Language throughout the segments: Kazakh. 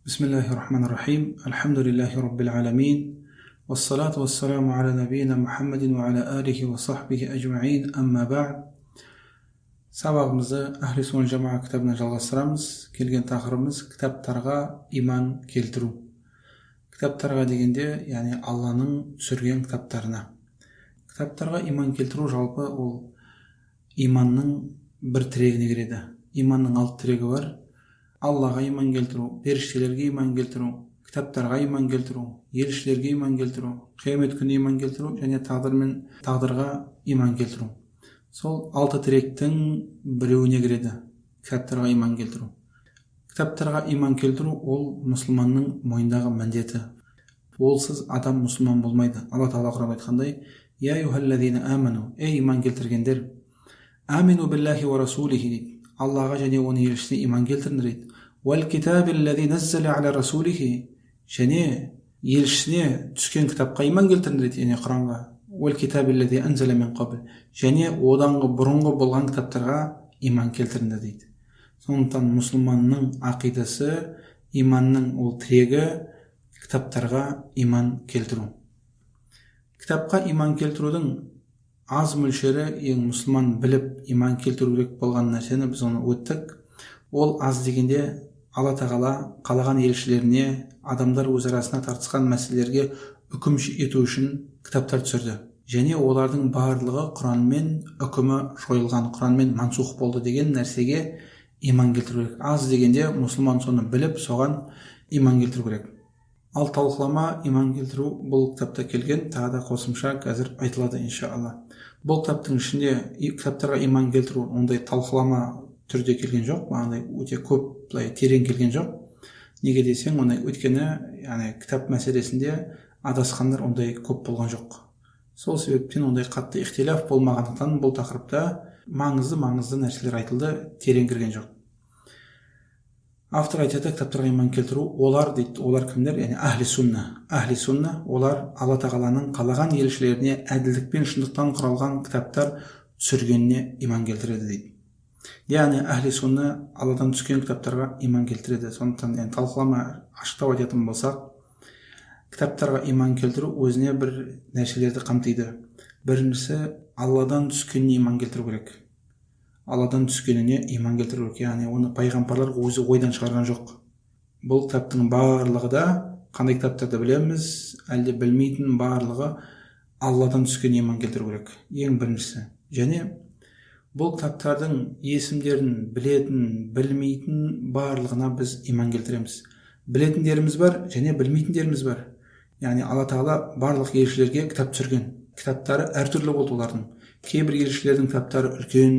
بسم الله الرحمن الرحيم الحمد لله رب العالمين والصلاة والسلام على نبينا محمد وعلى آله وصحبه أجمعين أما بعد. Сабағымызды Ахли Сунна Жамаа кітабынан жалғастырамыз. Келген тақырыбымыз кітаптарға иман келтіру. Кітаптарға дегенде, яғни Алланың түсірген кітаптарына. Кітаптарға иман келтіру жалпы ол иманның бір тірегіне кіреді. Иманның 6 тірегі бар. Аллаға иман келтіру, періштелерге иман келтіру, кітаптарға иман келтіру, елшілерге иман келтіру, қиямет күніне иман келтіру және тағдырға иман келтіру. Сол 6 тіректің біреуіне кіреді кітаптарға иман келтіру. Кітаптарға иман келтіру ол мұсылманның мойнындағы міндеті. Олсыз адам мұсылман болмайды. Алла Тағала Құранда айтқандай: «Я юхаллазина аману», ей иман келтіргендер, амину биллахи ва расулихи дейді. Аллаға және оның елшісіне иман келтіріңдер дейді. Уәл китабиллази наззала аля расулихи, және елшісіне түскен кітапқа иман келтіріңдер дейді, яғни Құранға. Уәл китабиллази анзала мин қабл, және оданғы бұрынғы болған кітаптарға иман келтіріңдер дейді. Сондықтан мұсылманның ақидасы, иманның ол тірегі кітаптарға иман келтіру. Кітапқа иман келтірудің аз мөлшері, ең мұсылман біліп иман келтіру керек болған нәрсені біз оны өттік. Ол аз дегенде Алла Тағала қалаған елшілеріне, адамдар өз арасына тартысқан мәселелерге үкім ету үшін кітаптар түсірді. Және олардың барлығы Құранмен үкімі жойылған, Құранмен мансух болды деген нәрсеге иман келтіру керек. Аз дегенде мұсылман соны біліп, соған иман келтіру керек. Ал талқылама, иман келтіру бұл кітапта келген, тағы да қосымша қазір айтылады иншалла. Бұл кітаптың ішінде кітаптарға иман келтіру ондай талқылама түрде келген жоқ, бағандай өте көп терең келген жоқ. Неге десең, ондай өйткені кітап мәселесінде адасқандар ондай көп болған жоқ. Сол себептен ондай қатты ихтилаф болмағандықтан бұл тақырыпта маңызды нәрселер айтылды, терең кірген жоқ. Автор айтады, кітаптарға иман келтіру, олар дейді, олар кімдер? Яғни Ахли Сунна. Ахли Сунна, олар Алла Тағаланың қалаған елшілеріне әділдікпен шындықтан құралған кітаптар түсіргеніне иман келтіреді дейді. Яғни Ахли Сунна Алладан түскен кітаптарға иман келтіреді. Сондықтан талқылама ашықтау айтатын болсақ, кітаптарға иман келтіру өзіне бір нәрселерді қамтиды. Біріншісі, Алладан түскеніне иман келтіру керек. Алладан түскеніне иман келтіру керек. Яғни оны пайғамбарлар өзі ойдан шығарған жоқ. Бұл кітаптың барлығы да, қандай кітаптарды білеміз, әлде білмейтін барлығы Алладан түскеніне иман келтіру керек. Ең біріншісі. Және бұл кітаптардың есімдерін білетін, білмейтін барлығына біз иман келтіреміз. Білетіндеріміз бар және білмейтіндеріміз бар. Яғни Алла Тағала барлық елшілерге кітап түсірген. Кітаптары әртүрлі болды олардың. Кейбір елшілердің кітаптары үлкен,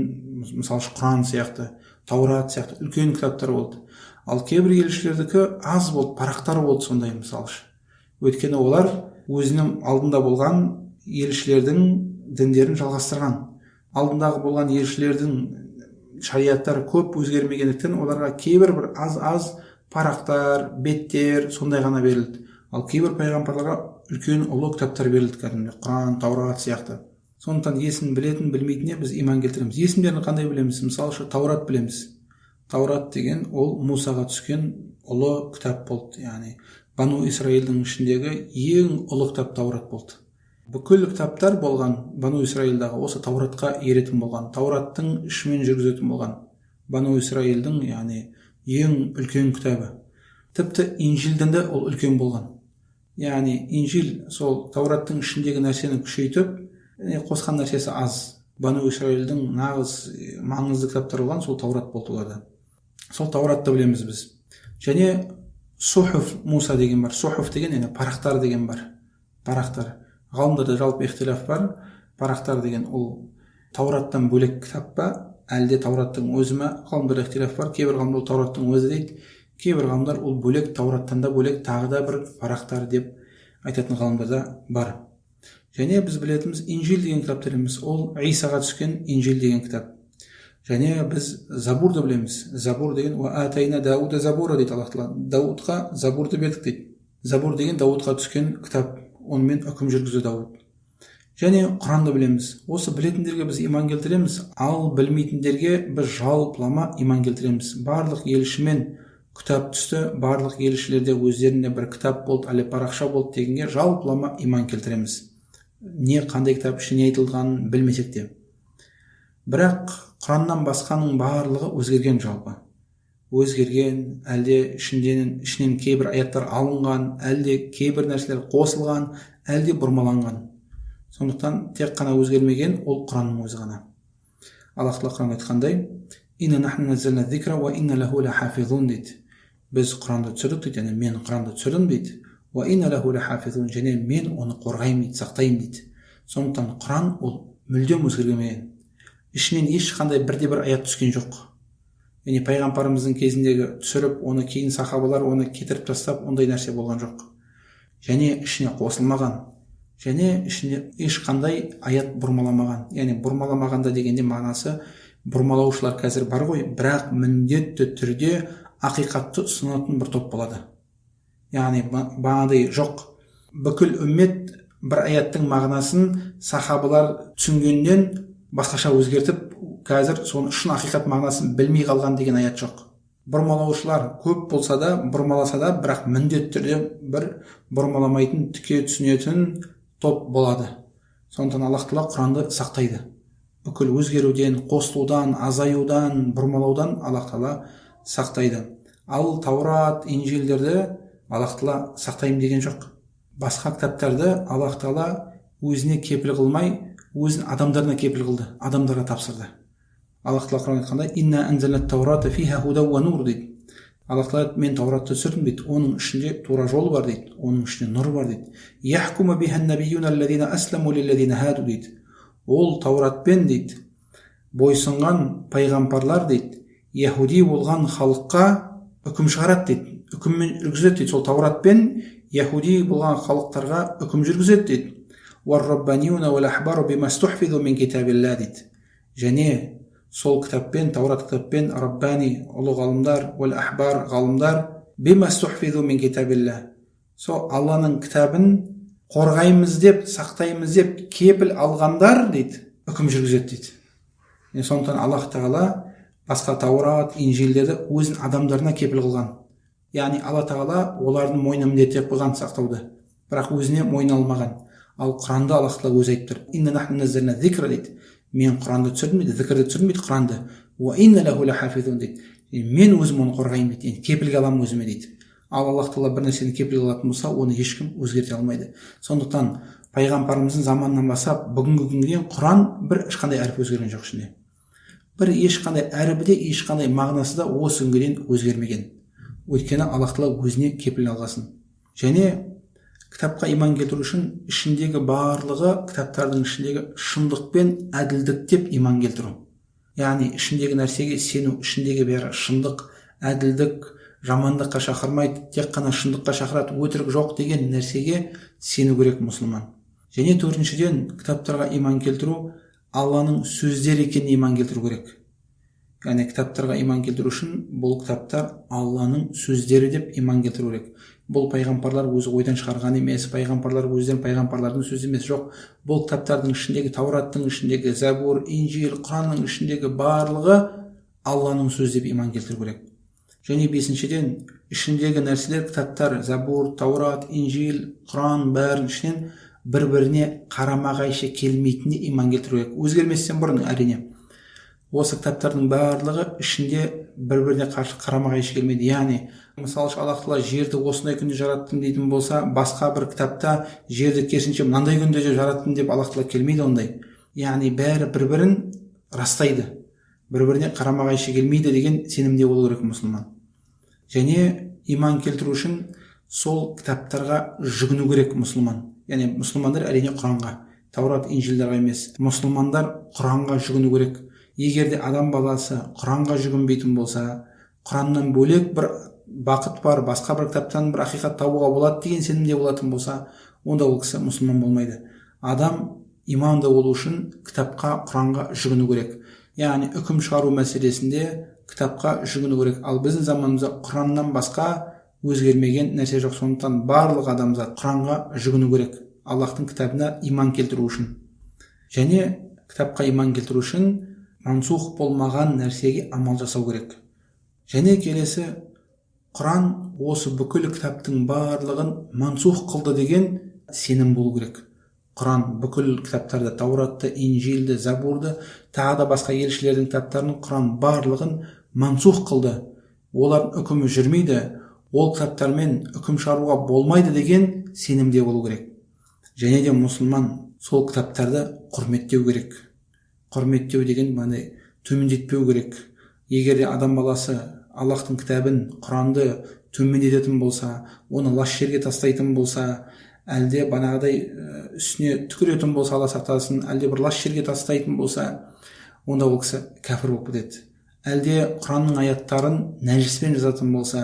мысалы Құран сияқты, Таурат сияқты үлкен кітаптар болды. Ал кейбір елшілердікі аз болды, парақтары болды сондай, мысалы. Өйткені олар өзінің алдында болған елшілердің діндерін жалғастырған. Алдындағы болған елшілердің шариаттары көп өзгермегендіктен оларға кейбір бір аз парақтар, беттер сондай ғана берілді. Ал кейбір пайғамбарларға үлкен ұлы кітаптар берілді, кәдімгі Құран, Таурат сияқты. Сондықтан есін білетін, білмейтініне біз иман келтіреміз. Есімдерін қандай білеміз? Мысалы, Таурат білеміз. Таурат деген ол Мусаға түскен ұлы кітап болды. Яғни Бану Исраилдің ішіндегі ең ұлы кітап Таурат болды. Бүкіл кітаптар болған Бану Исраилдағы осы Тауратқа еретін болған, Таураттың ішімен жүргізетін болған Бану Исраилдің, яғни ең үлкен кітабы. Тіпті Инжилдің де ол үлкен болған. Яғни Инжил сол Таураттың ішіндегі нәрсені күшейтіп, қосқан нәрсесі аз. Бану Исраилдің нағыз маңызды кітаптар болған сол Таурат болды оларда. Сол Тауратты білеміз біз. Және Сухуф Муса деген бар. Сухуф деген парақтар деген бар. Парақтар. Ғалымдарда жалпы ихтилаф бар. Парақтар деген ол Таураттан бөлек кітап па, әлде Таураттың өзі ме? Ғалымдарда ихтилаф бар. Кейбір ғалымдар ол Таураттың өзі дейді. Кейбір ғалымдар ол бөлек, Таураттан да бөлек тағы да бір парақтар деп айтатын ғалымдарда бар. Және біз білетіміз Инжил деген кітапты білеміз. Ол Исаға түскен Инжил деген кітап. Және біз Забурды білеміз. Забур деген «Ва атайна Дауда Забура» дейді Аллах Тағала. Даудқа Забурды бердік дейді. Забур деген Даудқа түскен кітап. Онымен үкім жүргізді Дауд. Және Құранды білеміз. Осы білетіндерге біз иман келтіреміз, ал білмейтіндерге біз жалпылама иман келтіреміз. Барлық елшімен кітап түсті, барлық елшілерде өздерінде бір кітап болды, әлі парақша болды дегенге жалпылама иман келтіреміз. Не қандай кітап ішіне айтылғанын білмесек те. Бірақ Құраннан басқаның барлығы өзгерген жалпы. Өзгерген, әлде ішінен кейбір аяттар алынған, әлде кейбір нәрселер қосылған, әлде бұрмаланған. Сондықтан тек қана өзгермеген ол Құранның өзі ғана. Аллах Тағала Құранда айтқандай: «Инна нахну наззална зикра ва инна лаху лахафизун» дейді. Біз Құранды түсірдік дейді, яғни мен Құранды түсірдім дейді. «Ва инна лаху лахафизун» және мен оны қорғаймын дейді, сақтаймын дейді. Сондықтан Құран ол мүлдем өзгермеген. Ішінен ешқандай бірде-бір аят түскен жоқ. Яғни пайғамбарымыздың кезіндегі түсіріп, оны кейін сахабалар оны кетіріп тастап, ондай нәрсе болған жоқ. Және ішіне қосылмаған, және ішіне ешқандай аят бұрмаламаған. Яғни бұрмаламағанда дегенде мағынасы, бұрмалаушылар қазір бар ғой, бірақ міндетті түрде ақиқатты ұсынатын бір топ болады. Яғни бағанадай жоқ. Бүкіл үммет бір аяттың мағынасын сахабалар түсінгеннен басқаша өзгертіп, қазір соны шын ақиқат мағынасын білмей қалған деген аят жоқ. Бұрмалаушылар көп болса да, бұрмаласа да, бірақ міндетті түрде бір бұрмаламайтын, тіке түсінетін топ болады. Сондықтан Аллах Тағала Құранды сақтайды. Бүкіл өзгеруден, қосылудан, азаюдан, бұрмалаудан Аллах Тағала сақтайды. Ал Таурат, Инжилдерді Аллах Тағала сақтаймын деген жоқ. Басқа кітаптарды Аллах Тағала өзіне кепіл қылмай, өзін адамдарына кепіл қылды, адамдарға тапсырды. Аллах Тағала Құранда айтқанда: «Инна анзалнат таурата фиха худа ва нур» дейді. Аллах Тағала: мен Тауратты түсірдім дейді, оның ішінде тура жол бар дейді, оның ішінде нұр бар дейді. «Яхкуму бихан набиюна аллазина асламу лиллазина хаду» дейді. Ол Тауратпен дейді бойсынған пайғамбарлар дейді, яһуди болған халыққа үкім шығарады дейді, үкіммен жүргізеді дейді. Сол Тауратпен яһуди болған халықтарға үкім жүргізеді дейді. «Уар-раббаниюна вал-ахбару бима стухфизу мин китабилла» дейді. Және сол кітаппен, Таурат кітаппен, раббани ұлы ғалымдар, уал-ахбар ғалымдар, бима стухфизу мин китабилла, сол Алланың кітабын қорғаймыз деп, сақтаймыз деп кепіл алғандар дейді, үкім жүргізеді дейді. Сондықтан Аллах Тағала басқа Таурат, Инжилдерді өзін адамдарына кепіл қылған. Яғни Алла Тағала олардың мойнына міндеттеп қойған сақтауды, бірақ өзіне мойын алмаған. Ал Құранды Аллах Тағала өзі айтып тұр: «Инна нахну наззална зикра» дейді. Мен Құранды түсірдім дейді, зікірді түсірдім дейді, Құранды. «Ва инна лаху лахафизун» дейді. Мен өзім оны қорғаймын дейді, кепілге аламын өзіме дейді. Ал Аллах Тағала бір нәрсені кепілге алатын болса, оны ешкім өзгерте алмайды. Сондықтан пайғамбарымыздың заманынан бастап бүгінгі күнге дейін Құран бір ешқандай әріп өзгерген жоқ ішінде. Бір ешқандай әрібі де, ешқандай мағынасы да осы күнге дейін өзгермеген. Өйткені Аллах Тағала өзіне кепіл алғасын. Және кітапқа иман келтіру үшін ішіндегі барлығы, кітаптардың ішіндегі шындық пен әділдік деп иман келтіру. Яғни ішіндегі нәрсеге сену, ішіндегі бәрі шындық, әділдік, жамандыққа шақырмайды, тек қана шындыққа шақырады, өтірік жоқ деген нәрсеге сену керек мұсылман. Және төртіншіден, кітаптарға иман келтіру Алланың сөздері екеніне иман келтіру керек. Яғни кітаптарға иман келтіру үшін бұл кітаптар Алланың сөздері деп иман келтіру керек. Бұл пайғамбарлар өзі ойдан шығарған емес, пайғамбарлар өздерін пайғамбарлардың сөзі емес, жоқ. Бұл кітаптардың ішіндегі, Таураттың ішіндегі, Забур, Инжил, Құранның ішіндегі барлығы Алланың сөзі деп иман келтіру керек. Және бесіншіден, ішіндегі нәрселер, кітаптар, Забур, Таурат, Инжил, Құран бәрінің ішінен бір-біріне қарама-қайшы келмейтініне иман келтіру керек. Өзгерместен бұрын әрине. Осы кітаптардың барлығы ішінде бір-біріне қарама-қайшы келмейді. Яғни, мысалы Аллах Тағала жерді осындай күнде жараттым дейтін болса, басқа бір кітапта жерді керісінше мынандай күнде жараттым деп Аллах Тағала келмейді ондай. Яғни бәрі бір-бірін растайды, бір-біріне қарама-қайшы келмейді деген сенімде болу керек мұсылман. Және иман келтіру үшін сол кітаптарға жүгіну керек мұсылман. Яғни мұсылмандар әрине Құранға, Таурат, Инжилдерге емес, мұсылмандар Құранға жүгіну керек. Егерде адам баласы Құранға жүгінбейтін болса, Құраннан бөлек бір бақыт бар, басқа бір кітаптан бір ақиқат табуға болады деген сенімде болатын болса, онда ол кісі мұсылман болмайды. Адам иманды болу үшін кітапқа, Құранға жүгіну керек. Яғни үкім шығару мәселесінде кітапқа жүгіну керек. Ал біздің заманымызда Құраннан басқа өзгермеген нәрсе жоқ. Сондықтан барлық адамзат Құранға жүгіну керек, Аллахтың кітабына иман келтіру үшін. Және кітапқа иман келтіру үшін мансух болмаған нәрсеге амал жасау керек. Және келесі, Құран осы бүкіл кітаптың барлығын мансух қылды деген сенім болу керек. Құран бүкіл кітаптарды, Тауратты, Инжилді, Забурды, тағы да басқа елшілердің кітаптарын Құран барлығын мансух қылды. Олардың үкімі жүрмейді, ол кітаптармен үкім шығаруға болмайды деген сенімде болу керек. Және де мұсылман сол кітаптарды құрметтеу керек. Құрметтеу деген мынандай төмендетпеу керек. Егер де адам баласы Аллахтың кітабын, Құранды төмендететін болса, оны лас жерге тастайтын болса, әлде банағыдай үстіне түкіретін болса, Алла сақтасын, әлде бір лас жерге тастайтын болса, онда ол кісі кәпір болып кетеді. Әлде Құранның аяттарын нәжіспен жазатын болса,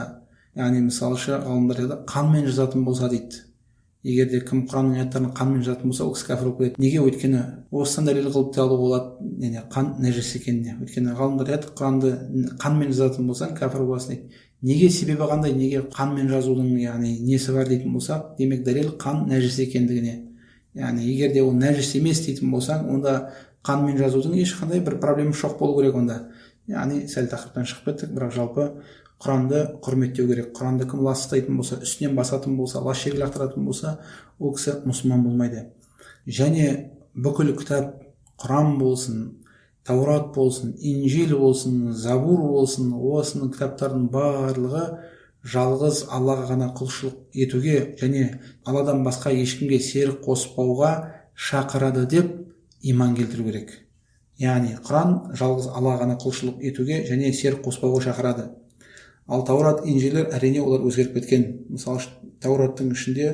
яғни мысалшы ғалымдар қанмен жазатын болса дейді. Егер де кім Құранның аяттарын қанмен жазатын болса, ол кісі кәпір болып кетеді. Неге? Өйткені осыдан дәлел қылып та алуға болады, қан нәжіс екеніне. Өйткені ғалымдар айтады, Құранды қанмен жазатын болсаң кәпір боласың дейді. Неге? Себебі қандай? Неге қанмен жазудың яғни несі бар дейтін болсақ, демек дәлел қан нәжіс екендігіне. Яғни егер де ол нәжіс емес дейтін болсаң, онда қанмен жазудың ешқандай бір проблема жоқ болу керек онда. Яғни сәл тақырыптан шығып кеттік, бірақ жалпы Құранды құрметтеу керек. Құранды кім ластайтын болса, үстінен басатын болса, лас жерге лақтыратын болса, ол кісі мұсылман болмайды. Және бүкіл кітап, Құран болсын, Таурат болсын, Инжил болсын, Забур болсын, осының кітаптардың барлығы жалғыз Аллаға ғана құлшылық етуге және Алладан басқа ешкімге серік қоспауға шақырады деп иман келтіру керек. Яғни Құран жалғыз Аллаға ғана құлшылық етуге және серік қоспауға шақырады. Ал Таурат, Инжилер әрине олар өзгеріп кеткен. Мысалы, Таураттың ішінде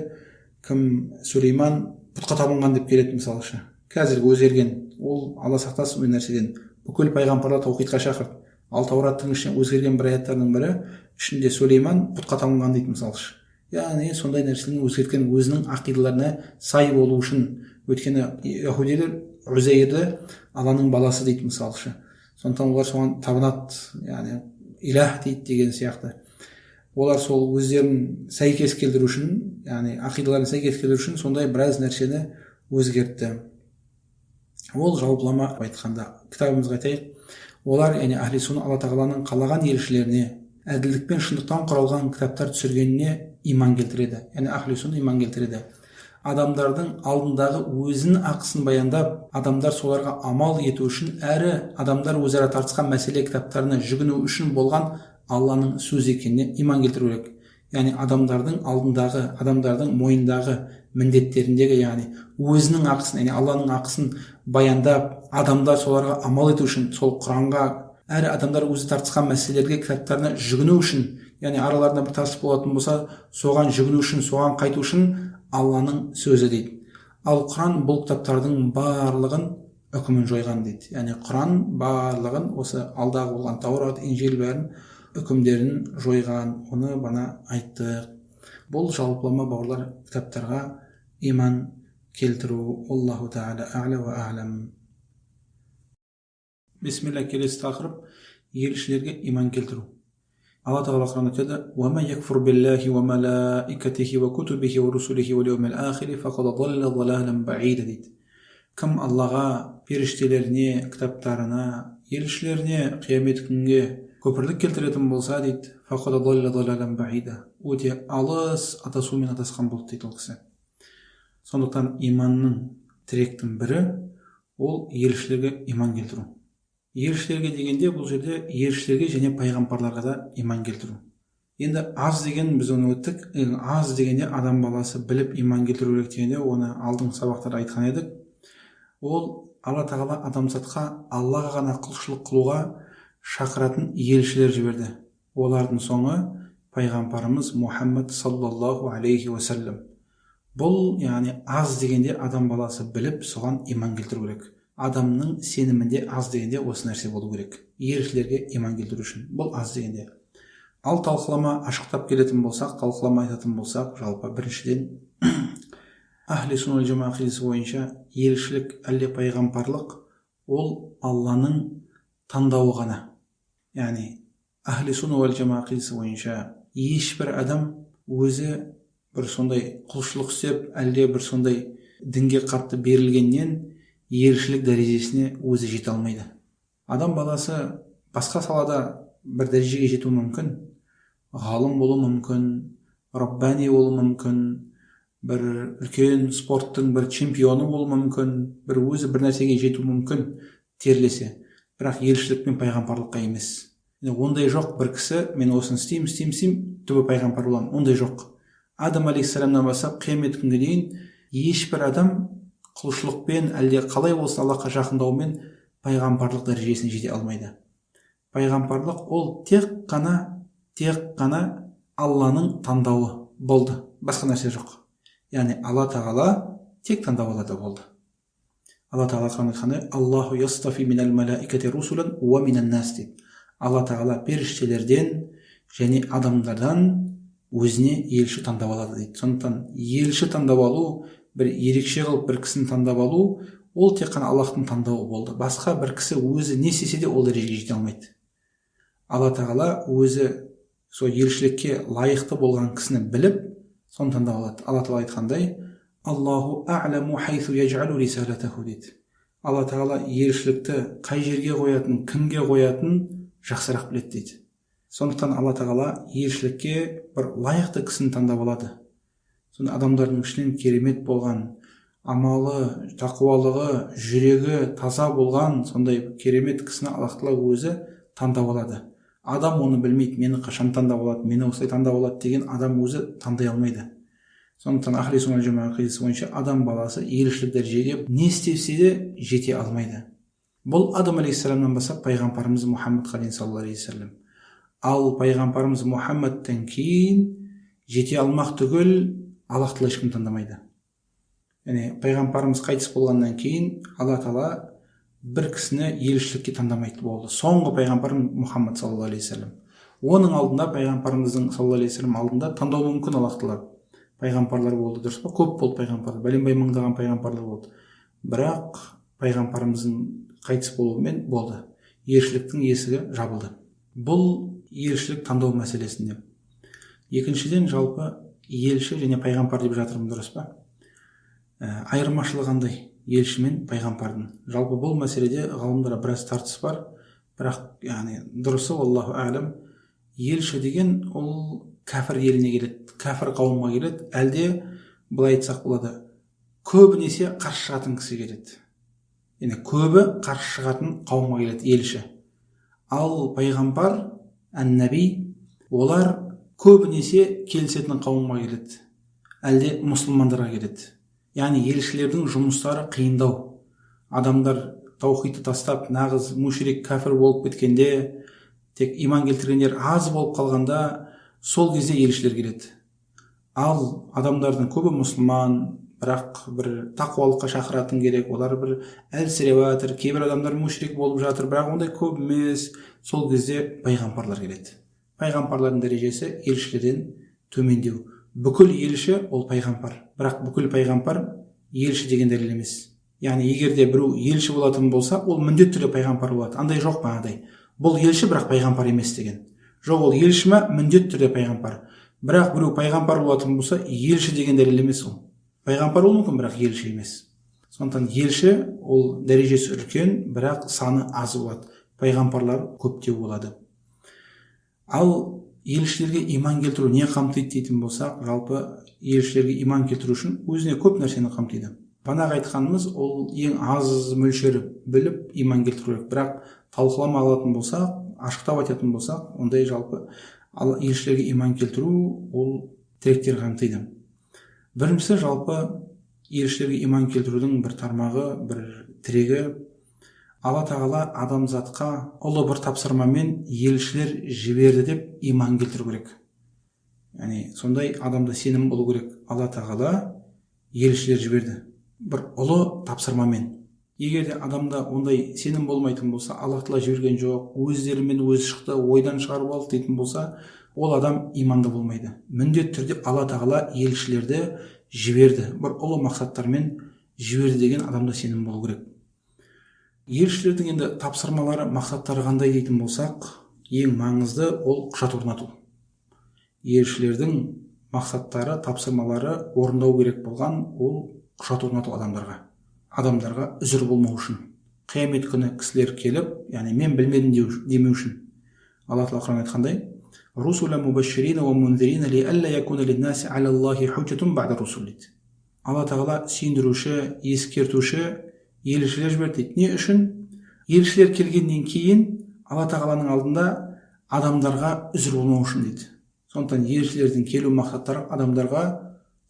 кім Сулейман пұтқа табынған деп келеді мысалшы. Қазіргі өзгерген. Ол Алла сақтасын бұл нәрседен. Бүкіл пайғамбарлар таухидқа шақырды. Ал Таураттың ішінде өзгерген бір аяттардың бірі ішінде Сулейман пұтқа табынған дейді мысалшы. Яғни сондай нәрсені өзгерткен өзінің ақидаларына сай болу үшін. Өйткені яһудилер Узайрді Алланың баласы дейді мысалшы. Сондықтан олар соған табынады, яғни илах дейді деген сияқты. Олар сол өздерін сәйкес келтіру үшін, яғни ақидаларын сәйкес келтіру үшін сондай біраз нәрсені өзгертті. Ол жалпылама айтқанда, кітабымызға айтайық, олар, яғни ахли сунна Алла тағаланың қалаған елшілеріне әділдік пен шындықтан құралған кітаптар түсіргеніне иман келтіреді. Яғни ахли сунна иман келтіреді. Адамдардың алдындағы өзінің ақысын баяндап, адамдар соларға амал ету үшін, әрі адамдар өзара тартысқан мәселе кітаптарына жүгіну үшін болған Алланың сөзі екеніне иман келтіру керек. Яғни адамдардың алдындағы, адамдардың мойнындағы міндеттеріндегі, яғни өзінің ақысын, яғни Алланың ақысын баяндап, адамдар соларға амал ету үшін, сол Құранға, әрі адамдар өзі тартысқан мәселелерге кітаптарына жүгіну үшін, яғни араларында бір тартыс болатын болса, соған жүгіну үшін, соған қайту үшін Алланың сөзі дейді. Ал Құран бұл кітаптардың барлығын үкімін жойған дейді. Яғни Құран барлығын осы алдағы болған Таурат, Инжил бәрін үкімдерін жойған. Оны бана айттық. Бұл жалпылама бауырлар кітаптарға иман келтіру. Аллаху тағала а'ля ва а'лам. Бисмилла, келесі тақырып елшілерге иман келтіру. Алла тағала Құранда айтады: "Ва ма якфур биллахи ва малаикатихи ва кутубихи ва русулихи вал яумил ахири фақад далла далалан баида" дейді. Кім Аллаға, періштелеріне, кітаптарына, елшілеріне, қиямет күнге көпірлік келтіретін болса дейді, фақад далла далалан баида, өте алыс адасумен адасқан болды дейді ол кісі. Сондықтан иманның тіректің бірі ол елшілерге иман келтіру. Елшілерге дегенде бұл жерде елшілерге және пайғамбарларға да иман келтіру. Енді аз деген біз оны өттік. Аз дегенде адам баласы біліп иман келтіру керек дегенде оны алдыңғы сабақтарда айтқан едік. Ол Алла тағала адамзатқа Аллаға ғана құлшылық қылуға шақыратын елшілер жіберді. Олардың соңы пайғамбарымыз Мұхаммад саллаллаху алейхи уассалам. Бұл, яғни аз дегенде адам баласы біліп соған иман келтіру керек. Адамның сенімінде аз дегенде осы нәрсе болу керек. Елшілерге иман келтіру үшін. Бұл аз дегенде. Ал талқылама ашықтап келетін болсақ, талқылама айтатын болсақ, жалпы біріншіден ахли сунна вал жамаа ақидасы бойынша елшілік әлде пайғамбарлық ол Алланың таңдауы ғана. Яғни ахли сунна вал жамаа ақидасы бойынша ешбір адам өзі бір сондай құлшылық істеп, әлде бір сондай дінге қатты берілгеннен елшілік дәрежесіне өзі жете алмайды. Адам баласы басқа салада бір дәрежеге жету мүмкін, ғалым болуы мүмкін, раббани болуы мүмкін, бір үлкен спорттың бір чемпионы болуы мүмкін, бір өзі бір нәрсеге жету мүмкін терлесе, бірақ елшілік пен пайғамбарлыққа емес. Ондай жоқ бір кісі, мен осыны істеймін, түбі пайғамбар боламын. Ондай жоқ. Адам алейхиссаламнан бастап қиямет күнге дейін ешбір адам құлшылықпен, әлде қалай болсын Аллахқа жақындаумен пайғамбарлық дәрежесіне жете алмайды. Пайғамбарлық ол тек қана Алланың таңдауы болды. Басқа нәрсе жоқ. Яғни Алла тағала тек таңдап алады болды. Алла тағала айтқандай, Аллаху ястафи минал малаикати русулан уа минан нас дейді. Алла тағала періштелерден және адамдардан өзіне елші таңдап алады дейді. Сондықтан елші таңдап алу, бір ерекше қылып бір кісіні таңдап алу, ол тек қана Аллахтың таңдауы болды. Басқа бір кісі өзі не істесе де ол дәрежеге жете алмайды. Алла тағала өзі сол елшілікке лайықты болған кісіні біліп, соны таңдап алады. Алла тағала айтқандай, Аллаху а'ламу хайсу яджалу рисалатаху дейді. Алла тағала елшілікті қай жерге қоятын, кімге қоятын жақсырақ біледі дейді. Сондықтан Алла тағала елшілікке бір лайықты кісіні таңдап алады. Сонда адамдардың ішінен керемет болған, амалы, тақуалығы, жүрегі таза болған сондай керемет кісіні Аллах тағала өзі таңдап алады. Адам оны білмейді, мені қашан таңдап алады, мені осылай таңдап алады деген адам өзі таңдай алмайды. Сондықтан ахли сунна жамаа ақидасы бойынша адам баласы елшілік дәрежеге не істесе де жете алмайды. Бұл Адам алейхиссаламнан бастап пайғамбарымыз Мұхаммадқа дейін саллаллаху алейхи вассалам. Ал пайғамбарымыз Мұхаммадтан кейін жете алмақ түгіл Аллах тағала ешкім таңдамайды. Яғни пайғамбарымыз қайтыс болғаннан кейін Алла тағала бір кісіні елшілікке таңдамайды болды. Соңғы пайғамбарым Мұхаммад саллаллаху алейхи вассалам. Оның алдында пайғамбарымыздың саллаллаху алейхи вассалам алдында таңдау мүмкін Аллах тағала. Пайғамбарлар болды, дұрыс па? Көп болды пайғамбарлар, бәленбай мыңдаған пайғамбарлар болды. Бірақ пайғамбарымыздың қайтыс болуымен болды. Елшіліктің есігі жабылды. Бұл елшілік таңдау мәселесінде. Екіншіден, жалпы елші және пайғамбар деп жатырмын, дұрыс па? Айырмашылығы қандай елші мен пайғамбардың? Жалпы бұл мәселеде ғалымдарға біраз тартыс бар, бірақ дұрысы аллаху а'лам, елші деген ол кәфір еліне келеді, кәфір қауымға келеді, әлде былай айтсақ болады, көбінесе қарсы шығатын кісі келеді. Яғни көбі қарсы шығатын қауымға келеді елші. Ал пайғамбар, ән-наби, олар көбінесе келісетін қауымға келеді, әлде мұсылмандарға келеді. Яғни елшілердің жұмыстары қиындау. Адамдар таухидты тастап, нағыз мушрик кәфір болып кеткенде, тек иман келтіргендер аз болып қалғанда, сол кезде елшілер келеді. Ал адамдардың көбі мұсылман, бірақ бір тақуалыққа шақыратын керек, олар бір әлсіреп жатыр, кейбір адамдар мушрик болып жатыр, бірақ ондай көп емес. Сол кезде пайғамбарлар келеді. Пайғамбарлардың дәрежесі елшілерден төмендеу. Бүкіл елші ол пайғамбар, бірақ бүкіл пайғамбар елші деген дәлел емес. Яғни егер де біреу елші болатын болса, ол міндетті түрде пайғамбар болады. Андай жоқ па андай. Бұл елші, бірақ пайғамбар емес деген. Жоқ, ол елші ма, міндетті түрде пайғамбар. Бірақ біреу пайғамбар болатын болса, елші деген дәлел емес ол. Пайғамбар ол мүмкін, бірақ елші емес. Сондықтан елші ол дәрежесі үлкен, бірақ саны аз болады. Пайғамбарлар көптеу болады. Ал елшілерге иман келтіру не қамтиды дейтін болсақ, жалпы елшілерге иман келтіру үшін өзіне көп нәрсені қамтиды. Бағана айтқанымыз ол ең аз мөлшері біліп иман келтіру керек. Бірақ талқылама алатын болсақ, ашықтап айтатын болсақ, ондай жалпы елшілерге иман келтіру ол тіректер қамтиды. Біріншісі жалпы елшілерге иман келтірудің бір тармағы, бір тірегі, Алла тағала адамзатқа ұлы бір тапсырмамен елшілер жіберді деп иман келтіру керек. Яғни сондай адамда сенім болу керек. Алла тағала елшілер жіберді бір ұлы тапсырмамен. Егер де адамда ондай сенім болмайтын болса, Алла тағала жіберген жоқ, өздерімен өзі шықты, ойдан шығарып алды дейтін болса, ол адам иманды болмайды. Міндетті түрде Алла тағала елшілерді жіберді, бір ұлы мақсаттармен жіберді деген адамда сенім болу керек. Елшілердің енді тапсырмалары, мақсаттары қандай дейтін болсақ, ең маңызды ол құжат орнату. Елшілердің мақсаттары, тапсырмалары орындау керек болған ол құжат орнату адамдарға үзір болмау үшін. Қиямет күні кісілер келіп, яғни мен білмедім демеу үшін. Алла тағала Құранда айтқандай, русула мубашширина ва мунзирина лиалла якуна линнаси ала Аллахи худжатун ба'да русул дейді. Алла тағала сүйіндіруші, ескертуші елшілер жіберді дейді. Не үшін? Елшілер келгеннен кейін Алла тағаланың алдында адамдарға үзір болмау үшін дейді. Сондықтан елшілердің келу мақсаттары адамдарға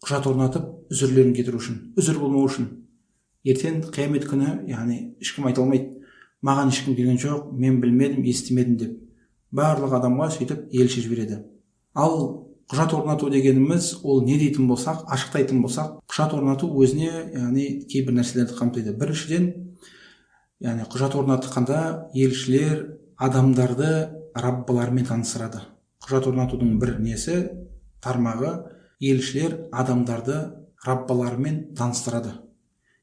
құжат орнатып үзірлерін кетіру үшін, үзір болмау үшін. Ертең қиямет күні, яғни ешкім айта алмайды, маған ешкім келген жоқ, мен білмедім, естімедім деп. Барлық адамға сөйтіп елші жібереді. Ал құжат орнату дегеніміз ол не дейтін болсақ, ашықтайтын болсақ, құжат орнату өзіне яғни кейбір нәрселерді қамтиды. Біріншіден, яғни құжат орнатқанда елшілер адамдарды Раббыларымен таныстырады. Құжат орнатудың бір несі, тармағы, елшілер адамдарды Раббыларымен таныстырады.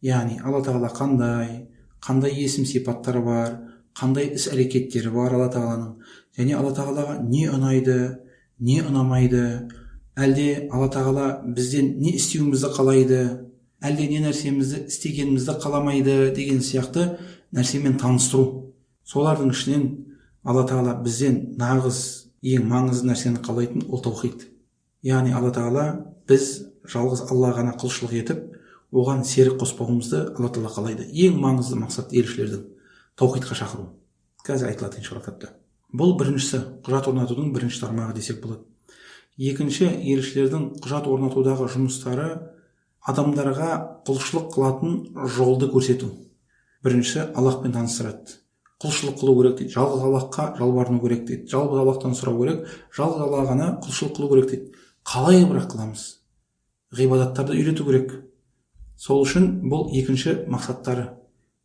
Яғни Алла тағала қандай есім сипаттары бар, қандай іс әрекеттері бар Алла тағаланың, және Алла тағалаға не ұнайды, не ұнамайды, әлде Алла тағала бізден не істеуімізді қалайды, әлде не нәрсемізді істегенімізді қаламайды деген сияқты нәрсемен таныстыру. Солардың ішінен Алла тағала бізден нағыз ең маңызды нәрсені қалайтын ол таухид. Яғни Алла тағала біз жалғыз Алла ғана құлшылық етіп, оған серік қоспауымызды Алла тағала қалайды. Ең маңызды мақсат елшілердің таухидқа шақыру. Қазір айтылады иншалла. Бұл біріншісі, құжат орнатудың бірінші тармағы десек болады. Екінші, елшілердің құжат орнатудағы жұмыстары адамдарға құлшылық қылатын жолды көрсету. Біріншісі, Аллахпен таныстырады. Құлшылық қылу керек дейді. Жалғыз Аллахқа жалбарыну керек дейді. Жалғыз Аллахтан сұрау керек, жалғыз Аллаға ғана құлшылық қылу керек дейді. Қалай бірақ қыламыз? Ғибадаттарды үйрету керек. Сол үшін бұл екінші мақсаттары.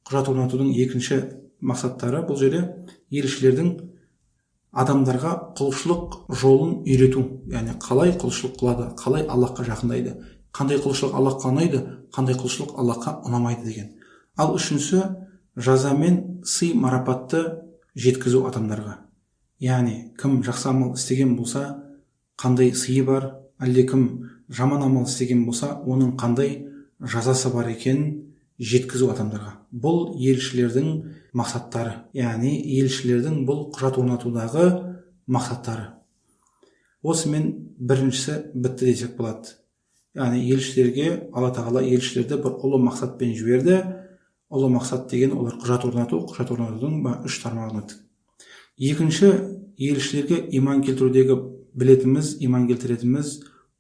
Құжат орнатудың екінші мақсаттары бұл жерде елшілердің адамдарға құлшылық жолын үйрету. Яғни қалай құлшылық қылады, қалай Аллахқа жақындайды, қандай құлшылық Аллахқа ұнайды, қандай құлшылық Аллахқа ұнамайды деген. Ал үшіншісі жаза мен сый марапатты жеткізу адамдарға. Яғни кім жақсы амал істеген болса, қандай сыйы бар, әлде кім жаман амал істеген болса, оның қандай жазасы бар екенін жеткізу адамдарға. Бұл елшілердің мақсаттары. Яғни елшілердің бұл құжат орнатудағы мақсаттары. Осымен біріншісі бітті десек болады. Яғни елшілерге Алла тағала елшілерді бір ұлы мақсатпен жіберді. Ұлы мақсат деген олар құжат орнату, құжат орнатудың үш тармағын өттік. Екінші, елшілерге иман келтірудегі білетіміз, иман келтіретіміз,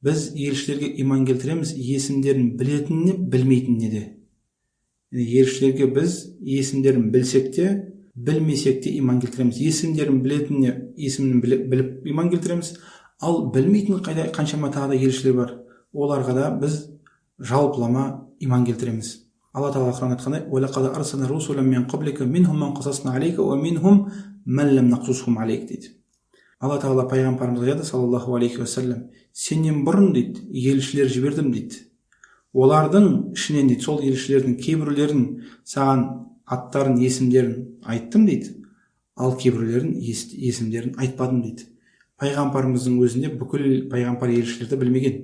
біз елшілерге иман келтіреміз, есімдерін білетініне, білмейтініне де. Елшілерге біз есімдерін білсек те, білмесек те иман келтіреміз. Есімдерін білетініне, есімін біліп иман келтіреміз, ал білмейтін қаншама тағы да елшілер бар. Оларға да біз жалпылама иман келтіреміз. Алла тағала Құран айтқандай: "Уалақад арсална русулан мин қаблика минхум ман қасасна алейка ва минхум ман лам нақсусхум алейк" дейді. Алла тағала пайғамбарымызға айтады, саллаллаху алейхи уассалам, сенен бұрын дейді, елшілер жібердім дейді. Олардың ішінен дейді, сол елшілердің кейбіреулерін саған аттарын, есімдерін айттым дейді, ал кейбіреулерін есімдерін айтпадым дейді. Пайғамбарымыздың өзінде бүкіл пайғамбар елшілерді білмеген.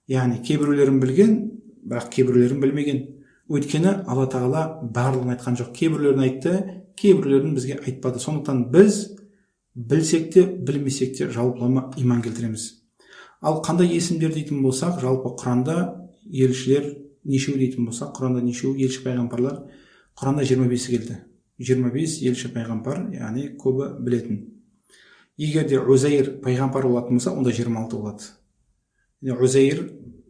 Яғни кейбіреулерін білген, бірақ кейбіреулерін білмеген. Өйткені Алла тағала барлығын айтқан жоқ. Кейбіреулерін айтты, кейбіреулерін бізге айтпады. Сондықтан біз білсек те, білмесек те жалпылама иман келтіреміз. Ал қандай есімдер дейтін болсақ, жалпы Құранда елшілер нешеу дейтін болсақ, Құранда нешеу елші пайғамбарлар? Құранда 25 келді. 25 елші пайғамбар, яғни көбі білетін. Егер де Узайр пайғамбар болатын болса, онда 26 болады. Узайр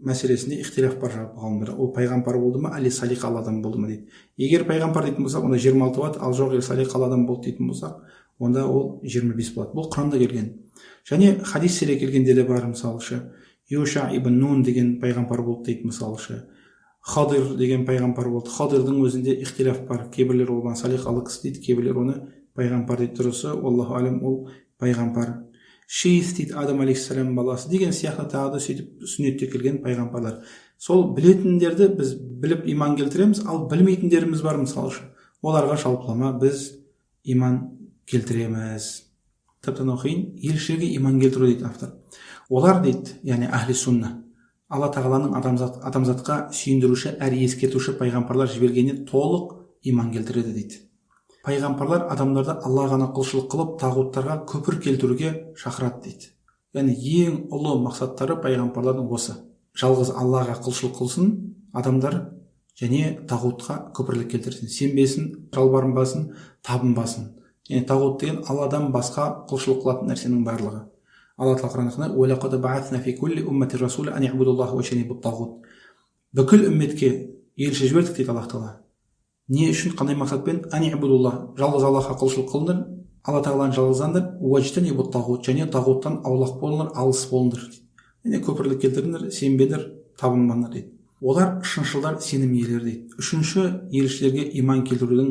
мәселесінде ихтилаф бар ғалымдар. Ол пайғамбар болды ма, әлде салиқалы адам болды ма дейді. Егер пайғамбар дейтін болсақ, онда 26 болады, ал жоқ салиқалы адам болды дейтін болсақ, онда ол 25 болады. Бұл Құранда келген. Және хадистерде келгенде де бар, мысалшы, Юша ибн Нун деген пайғамбар болды дейді, мысалшы. Хадир деген пайғамбар болды. Хадирдің өзінде ихтилаф бар. Кейбіреулер оған салиқалы кісі дейді, кейбіреулер оны пайғамбар дейді. Дұрысы, аллаху алем, ол пайғамбар. Шейс дейді, Адам алейхиссалам баласы деген сияқты тағы да сөйтіп сүннетте келген пайғамбарлар. Сол білетіндерді біз біліп иман келтіреміз, ал білмейтіндеріміз бар, мысалшы. Оларға жалпылама біз иман келтіреміз. Тіптен оқиын, елшілерге иман келтіру дейді автор. Олар дейді, яғни ахли сунна, Алла тағаланың адамзатқа сүйіндіруші әрі ескертуші пайғамбарлар жібергеніне толық иман келтіреді дейді. Пайғамбарлар адамдарды Алла ғана құлшылық қылып, тағуттарға көпір келтіруге шақырады дейді. Яғни ең ұлы мақсаттары пайғамбарлардың осы: жалғыз Аллаға құлшылық қылсын адамдар және тағутқа күпірлік келтірсін, сенбесін, жалбарынбасын, табынбасын. Яғни тағут деген Алладан басқа құлшылық қылатын нәрсенің барлығы. Алла тағала Құранда «Уәлақад баъафна фи кулли уммати расула ан иъбудуллаха ва жтанибут тағут». Бүкіл үмметке елші жібердік дейді Аллах тағала. Не үшін, қандай мақсатпен? Ан иъбудуллах, жалғыз Аллахқа құлшылық қылыңдар, Алла тағаланы жалғыздандар, ва жтанибут тағут, және тағуттан аулақ болыңдар, алыс болыңдар. Яғни күпірлік келтіріңдер, сенбеңдер, табынбаңдар дейді. Олар шыншылдар, сенім иелері дейді. Үшінші, елшілерге иман келтірудің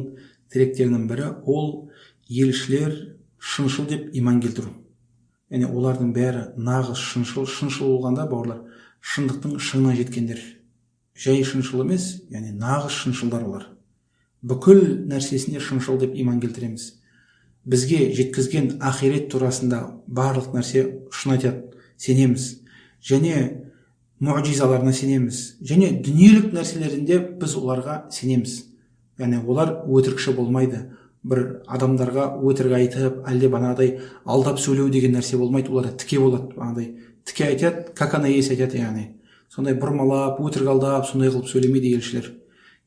тіректерінің бірі ол елшілер шыншыл деп иман келтіру. Яғни олардың бәрі нағыз шыншыл болғанда, бауырлар, шындықтың шыңына жеткендер. Жай шыншыл емес, яғни нағыз шыншылдар олар. Бүкіл нәрсесіне шыншыл деп иман келтіреміз. Бізге жеткізген ақирет турасында барлық нәрсе шын айтады, сенеміз. Және мұғжизаларына сенеміз. Және дүниелік нәрселерінде біз оларға сенеміз. Яғни олар өтірікші болмайды. Бір адамдарға өтірік айтып, әлде банағыдай алдап сөйлеу деген нәрсе болмайды. Олар тіке болады, банағыдай тіке айтады, как она есть айтады. Яғни сондай бұрмалап, өтірік алдап, сондай қылып сөйлемейді елшілер.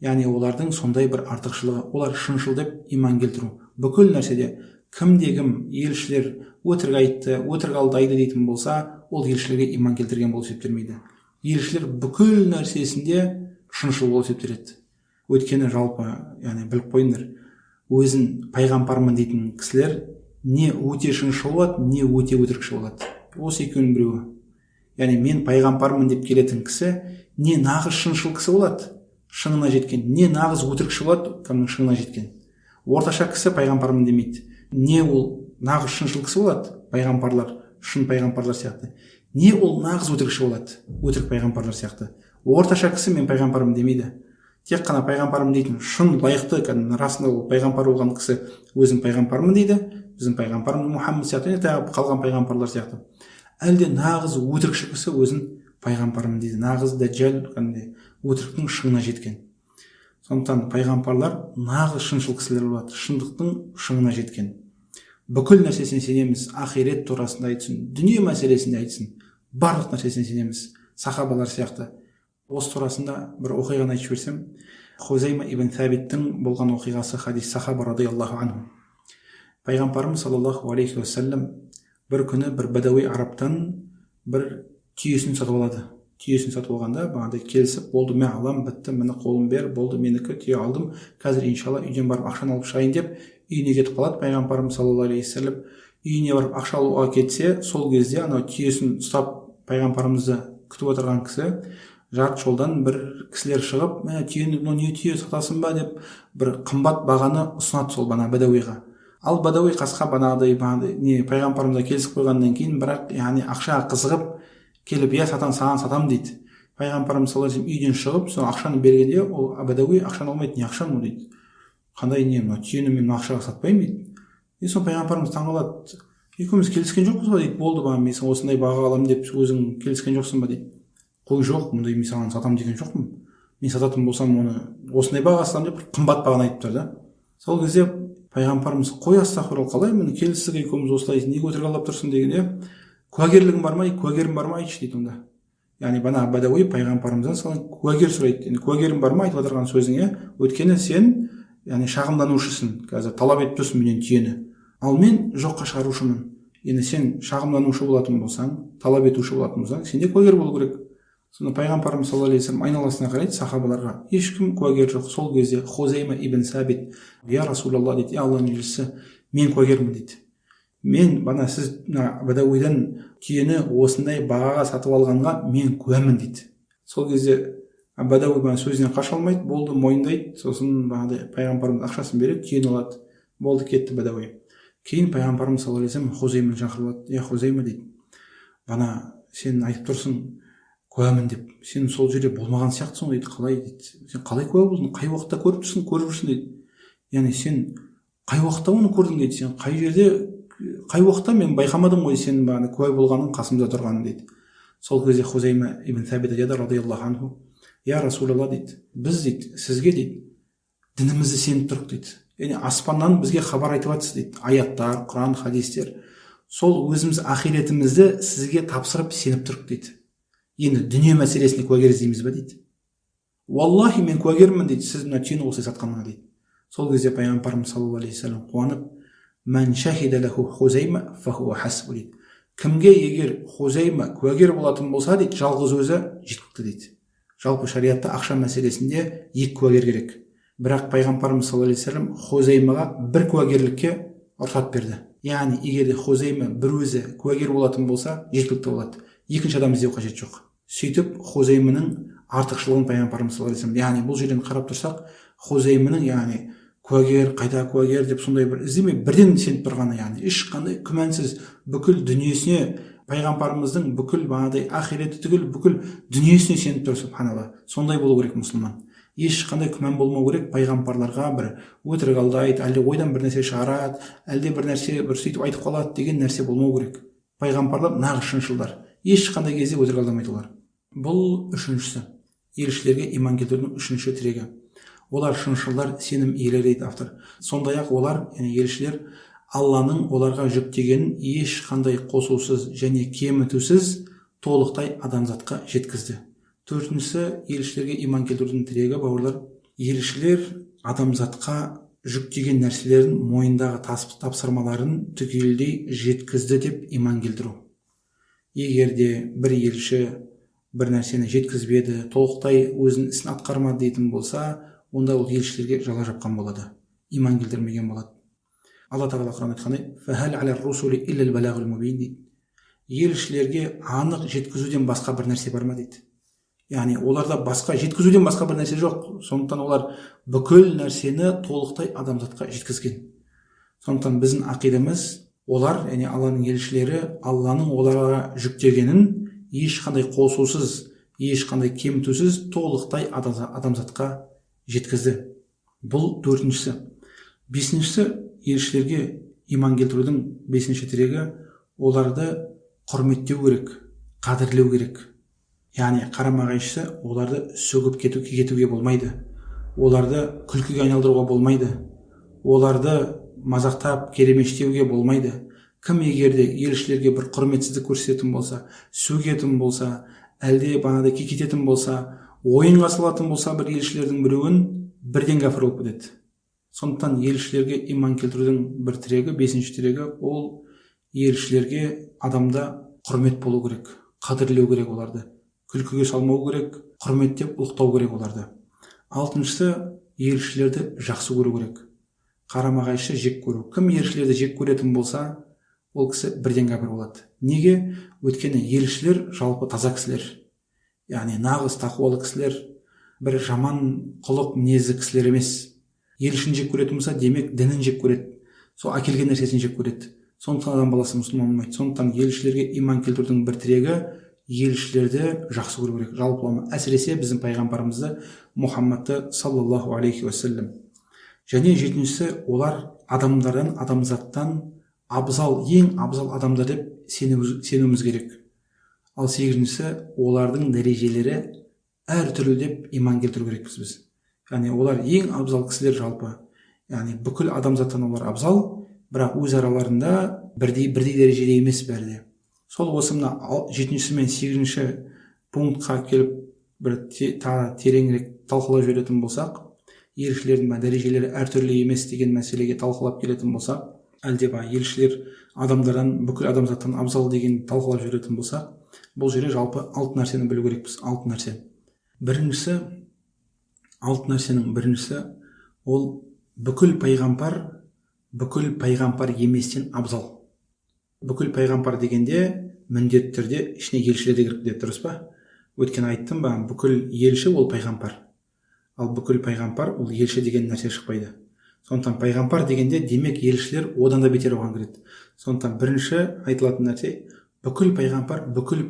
Яғни олардың сондай бір артықшылығы, олар шыншыл деп иман келтіру. Бүкіл нәрседе кімде-кім елшілер өтірік айтты, өтірік алдайды дейтін болса, ол елшілерге иман келтірген болып есептелмейді. Елшілер бүкіл нәрсесінде шыншыл болып есептеледі. Өйткені жалпы, яғни біліп қойыңдар, өзін пайғамбармын дейтін кісілер не өте шыншыл болады, не өте өтірікші болады. Осы екеуінің біреуі. Яғни мен пайғамбармын деп келетін кісі не нағыз шыншыл кісі болады, шыңына жеткен, не нағыз өтірікші болады, кімнің шыңына жеткен. Орташа кісі пайғамбармын демейді. Не ол нағыз шыншыл кісі болады, пайғамбарлар, шын пайғамбарлар сияқты. Не ол нағыз өтірікші болады, өтірік пайғамбарлар сияқты. Орташа кісі мен пайғамбармын демейді. Тек қана пайғамбармын дейтін шын лайықты, расында ол пайғамбар болған кісі өзін пайғамбармын дейді, біздің пайғамбарымыз Мұхаммед сияқты, және қалған пайғамбарлар сияқты. Әлде нағыз өтірікші кісі өзін пайғамбармын дейді. Нағыз дәджал, өтіріктің шыңына жеткен. Сондықтан пайғамбарлар нағыз шыншыл кісілер болады, шындықтың шыңына жеткен. Бүкіл нәрсесіне сенеміз, ақирет турасында айтсын, дүние мәселесінде айтсын, барлық нәрсесіне сенеміз. Сахабалар сияқты. Осы турасында бір оқиғаны айтып жіберсем, Хузайма ибн Сәбиттің болған оқиғасы, хадис, сахаба радиаллаху анху. Пайғамбарымыз саллаллаху алейхи уассалам бір күні бір бадауи араптан бір түйесін сатып алады. Түйесін сатып алғанда бағандай келісіп, болды, мен алам, бітті, мені қолым бер, болды, менікі, түйе алдым, қазір иншалла үйден барып ақшаны алып шығайын деп үйіне кетіп қалады. Пайғамбарымыз саллаллаху алейхи уассалам үйіне барып ақша алуға кетсе, сол кезде анау түйесін ұстап пайғамбарымызды күтіп отырған кісі жарты жолдан бір кісілер шығып, түйені, не түйе сатасың ба деп бір қымбат бағаны ұсынады сол бадауиға. Ал бадауи қасқа банағыдай пайғамбарымызға келісіп қойғаннан кейін, бірақ яғни ақшаға қызығып келіп, саған сатам дейді. Пайғамбарымыз саллаллаху алейхи үйден шығып, сол ақшаны бергенде, ол бадауи ақшаны алмайды. Не ақша мынау дейді. Қандай не, түйені мен ақшаға сатпаймын дейді. Сол пайғамбарымыз таңғалады. Екеуміз келіскен жоқпыз ба дейді. Болды, мен осындай баға аламын деп өзің келіскен жоқсың ба дейді. Қой, жоқ, мұндай мен саған сатам деген жоқпын. Мен сататын болсам, оны осындай баға сатам деп қымбат бағаны айтып тұр да. Сол кезде пайғамбарымыз, қой, астағфиралла, қалай міне келістік екеуміз осылай, неге өтірік алдап тұрсың дегенде, куәгерлігің бар ма? Куәгерім бар ма? Айтшы дейді онда. Яғни бана бадауи пайғамбарымыздан салған куәгер сұрайды. Енді куәгерім бар ма айтып отырған сөзіңе? Өйткені сен, яғни шағымданушысың, қазір талап етіп тұрсың менен түйені. Ал мен жоққа шығарушымын. Енді сен шағымданушы болатын болсаң, талап етуші болатын болсаң, сенде куәгер болу керек. Сонда пайғамбарымыз саллаллаху алейхи вассалам айналасына қарайды, сахабаларға, ешкім куәгер жоқ. Сол кезде Хузайма ибн Сәбит, я Расулалла дейді, Алланың елшісі, мен куәгермін дейді. Мен бана сіз бадауидан түйені осындай бағаға сатып алғанға мен куәмін дейді. Сол кезде бадауи сөзінен қаша алмайды, болды, мойындайды. Сосын пайғамбарымыз ақшасын береді, түйені алады. Болды, кетті бадауи. Кейін пайғамбарымыз саллаллаху алейхи вассалам Хузайманы шақырып алады. Я Хузайма дейді, бана сен айтып тұрсың куәмін деп, сен сол жерде болмаған сияқтысың дейді. Қалай дейді, сен қалай куә болдың, қай уақытта көріп тұрсың, көріп жүрсің дейді. Яғни сен қай уақытта оны көрдің дейді, сен қай жерде, қай уақытта мен байқамадым ғой сен куә болғанын, қасымда тұрғанын дейді. Сол кезде Хузайма ибн Сәбит айтады радиаллаху анху, я Расулалла дейді, біз дейді, сізге дейді, дінімізді сеніп тұрық дейді. Яғни аспаннан бізге хабар айтып жатсыз дейді, аяттар, Құран, хадистер. сол өзіміз ақиретімізді сізге тапсырып сеніп тұрық дейді. Енді дүние мәселесіне куәгер іздейміз ба дейді. Уаллахи мен куәгермін дейді, сіз мына түйені осылай сатқаныңа дейді. Сол кезде пайғамбарымыз саллаллаху алейхи вассалам қуанып, мән шахида лаху хузайма фахуа хасбу дейді. Кімге егер Хузайма куәгер болатын болса дейді, жалғыз өзі жеткілікті дейді. Жалпы шариатта ақша мәселесінде екі куәгер керек. Бірақ пайғамбарымыз саллаллаху алейхи вассалам Хузаймаға бір куәгерлікке рұқсат берді. Яғни егер де Хузайма бір өзі куәгер болатын болса, жеткілікті болады. Екінші адам іздеу қажет жоқ. Сөйтіп Хузайманың артықшылығын пайғамбарымыз саллаллаху алейхи вассалам, яғни бұл жерден қарап тұрсақ, Хузайманың яғни куәгер, қайта куәгер деп сондай бір іздемей, бірден сеніп тұрғаны, яғни ешқандай күмәнсіз бүкіл дүниесіне, пайғамбарымыздың бүкіл бағадай ақиреті түгіл бүкіл дүниесіне сеніп тұр, субханалла. Сондай болу керек мұсылман. Ешқандай күмән болмау керек, пайғамбарларға бір өтірік алдайды, әлде ойдан бір нәрсе шығарады, әлде бір нәрсе бір сөйтіп айтып қалады деген нәрсе болмау керек. Пайғамбарлар нағыз шыншылдар. Ешқандай кезде өтірік алдамайды олар. Бұл үшіншісі. Елшілерге иман келтірудің үшінші тірегі. Олар шыншылдар, сенім иелері дейді автор. Сондай-ақ олар, яғни елшілер, Алланың оларға жүктегенін ешқандай қосусыз және кемітусіз толықтай адамзатқа жеткізді. Төртіншісі, елшілерге иман келтірудің тірегі, бауырлар, елшілер адамзатқа жүктеген нәрселерін, мойындағы тапсырмаларын түгелдей жеткізді деп иман келтіру. Егер де бір елші бір нәрсені жеткізбеді, толықтай өзінің ісін атқармады дейтін болса, онда ол елшілерге жала жапқан болады, иман келтірмеген болады. Алла тағала Құранда айтқандай, «Фахал аля русули иллал балағул мубин» дейді. Елшілерге анық жеткізуден басқа бір нәрсе бар ма дейді. Яғни оларда басқа жеткізуден басқа бір нәрсе жоқ. Сондықтан олар бүкіл нәрсені толықтай адамзатқа жеткізген. Сондықтан біздің ақидамыз, олар, яғни Алланың елшілері, Алланың оларға жүктегенін ешқандай қосусыз, ешқандай кемітусіз толықтай адамзатқа жеткізді. Бұл төртіншісі. Бесіншісі, елшілерге иман келтірудің бесінші тірегі, оларды құрметтеу керек, қадірлеу керек. Яғни қарама-қайшысы, оларды сөгіп кетуге болмайды. Оларды күлкіге айналдыруға болмайды. Оларды мазақтап, керемештеуге болмайды. Кім егерде елшілерге бір құрметсіздік көрсететін болса, сөгетін болса, әлде бағана кекететін болса, ойынға салатын болса бір елшілердің біреуін, бірден кәпір болып кетеді. Сондықтан елшілерге иман келтірудің бір тірегі, бесінші тірегі, ол елшілерге адамда құрмет болу керек, қадірлеу керек оларды, күлкіге салмау керек, құрметтеп ұлықтау керек оларды. Алтыншысы, елшілерді жақсы көру керек, қарама-қайшы жек көру. Кім елшілерді жек көретін болса, ол кісі бірден кәпір болады. Неге? Өйткені елшілер жалпы таза кісілер, яғни нағыз тақуалы кісілер, бір жаман құлық мінезді кісілер емес. Елшін жек көретін болса, демек дінін жек көреді, сол әкелген нәрсесін жек көреді. Сондықтан адам баласы мұсылман болмайды. Сондықтан елшілерге иман келтірудің бір тірегі, елшілерді жақсы көру керек. Жалпылама, әсіресе біздің пайғамбарымызды Мұхаммадты саллаллаху алейхи уассалам. Және жетіншісі, олар адамдардан, адамзаттан абзал, ең абзал адамдар деп сенуіміз керек. Ал сегізіншісі, олардың дәрежелері әртүрлі деп иман келтіру керекпіз біз. Яғни олар ең абзал кісілер жалпы. Яғни бүкіл адамзаттан олар абзал, бірақ өз араларында бірдей дәрежеде емес бәрі. Сол осы мына жетіншісі мен сегізінші пунктқа келіп бір тереңірек талқылап жіберетін болсақ, елшілердің дәрежелері әртүрлі емес деген мәселеге талқылап келетін болсақ, әлде елшілер адамдардан, бүкіл адамзаттан абзал деген талқылап жіберетін болсақ, бұл жерде жалпы алты нәрсені білу керекпіз. Алты нәрсе. Алты нәрсенің біріншісі, ол бүкіл пайғамбар еместен абзал. Бүкіл пайғамбар дегенде міндетті түрде ішіне елшілер де кіріп, дұрыс па? Өткен айттым ба, бүкіл елші ол пайғамбар. Ал бүкіл пайғамбар ол елші деген нәрсе шықпайды. Сондықтан пайғамбар дегенде демек елшілер одан да бетер оған кіреді. Сондықтан бірінші айтылатын нәрсе, бүкіл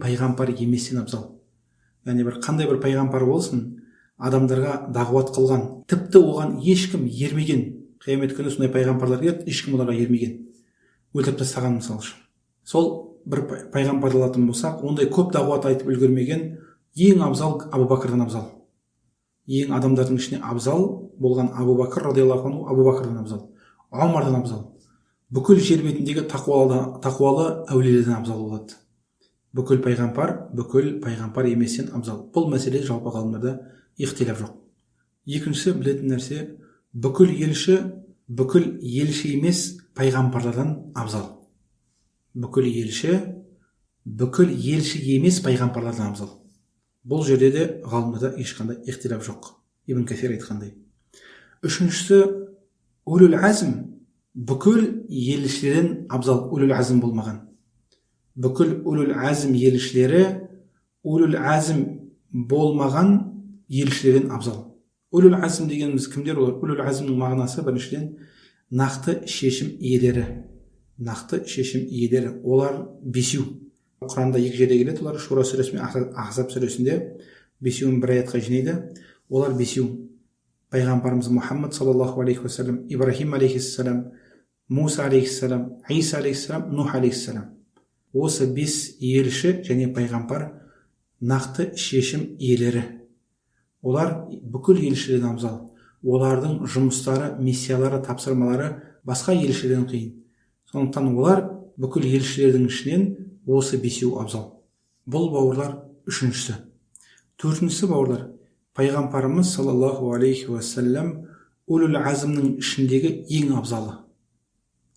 пайғамбар еместен абзал. Яғни қандай бір пайғамбар болсын, адамдарға дағуат қылған, тіпті оған ешкім ермеген, қиямет күні сондай пайғамбарлар келеді, ешкім оларға ермеген, өлтіріп тастаған мысалы үшін. Сол бір пайғамбарды алатын болсақ, ондай көп дағуат айтып үлгермеген ең абзал Абу Бәкірден абзал. Ең адамдардың ішіне абзал болған Абу Бәкір радиаллаху анху Абу Бәкірден абзал, Омардан абзал. бүкіл жер бетіндегі тақуалы әулиелерден абзал болады. Бүкіл пайғамбар еместен абзал. Бұл мәселе жалпы ғалымдарда ихтилаф жоқ. Екіншісі білетін нәрсе, бүкіл елші емес пайғамбарлардан абзал. Бүкіл елші емес пайғамбарлардан абзал. Бұл жерде де ғалымдарда ешқандай ихтилаф жоқ. Ибн Касир айтқандай. Үшіншісі, улул азм бүкіл елшілерден абзал. Улул азм болмаған. Бүкіл улул азм елшілері улул азм болмаған елшілерден абзал. Улул азм дегеніміз кімдер олар? Улул азмның мағынасы біріншіден нақты шешім иелері. Олар бесеу. Құранда екі жерде келеді. Олар Шура сүресі мен Ахзаб сүресінде бесеуін бір аятқа жинайды. Олар бесеу. Пайғамбарымыз Мұхаммад саллаллаху алейхи уассалам, Ибрахим алейхиссалам, Муса алейхиссалам, Иса алейхиссалам, Нух алейхиссалам. Осы бес елші және пайғамбар нақты шешім иелері. Олар бүкіл елшілерден абзал. Олардың жұмыстары, миссиялары, тапсырмалары басқа елшілерден қиын. Сондықтан олар бүкіл елшілердің ішінен осы бесеу абзал. Бұл бауырлар үшіншісі. Төртіншісі бауырлар, пайғамбарымыз саллаллаху алейхи уассалам улул азмның ішіндегі ең абзалы.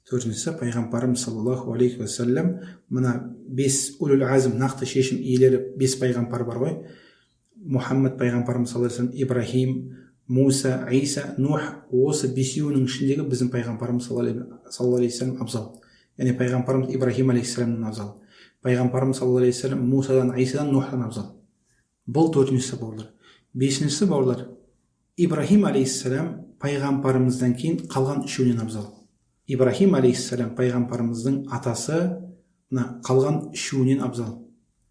Төртіншісі, пайғамбарымыз саллаллаху алейхи уассалам, мына бес улул азм нақты шешім иелері бес пайғамбар бар ғой. Мұхаммад пайғамбарымыз саллаллаху алейхи уассалам, Ибрахим, Муса, Иса, Нух, осы бесеуінің ішіндегі біздің пайғамбарымыз саллаллаху алейхи уассалам абзал. Яғни пайғамбарымыз Ибрахим алейхиссаламнан абзал. Пайғамбарымыз саллаллаху алейхи уассалам Мусадан, Исадан, Нухтан абзал. Бұл төртіншісі бауырлар. Бесіншісі бауырлар, Ибрахим алейхиссалам пайғамбарымыздан кейін қалған үшеуінен абзал. Ибрахим алейхиссалам пайғамбарымыздың атасы қалған үшеуінен абзал.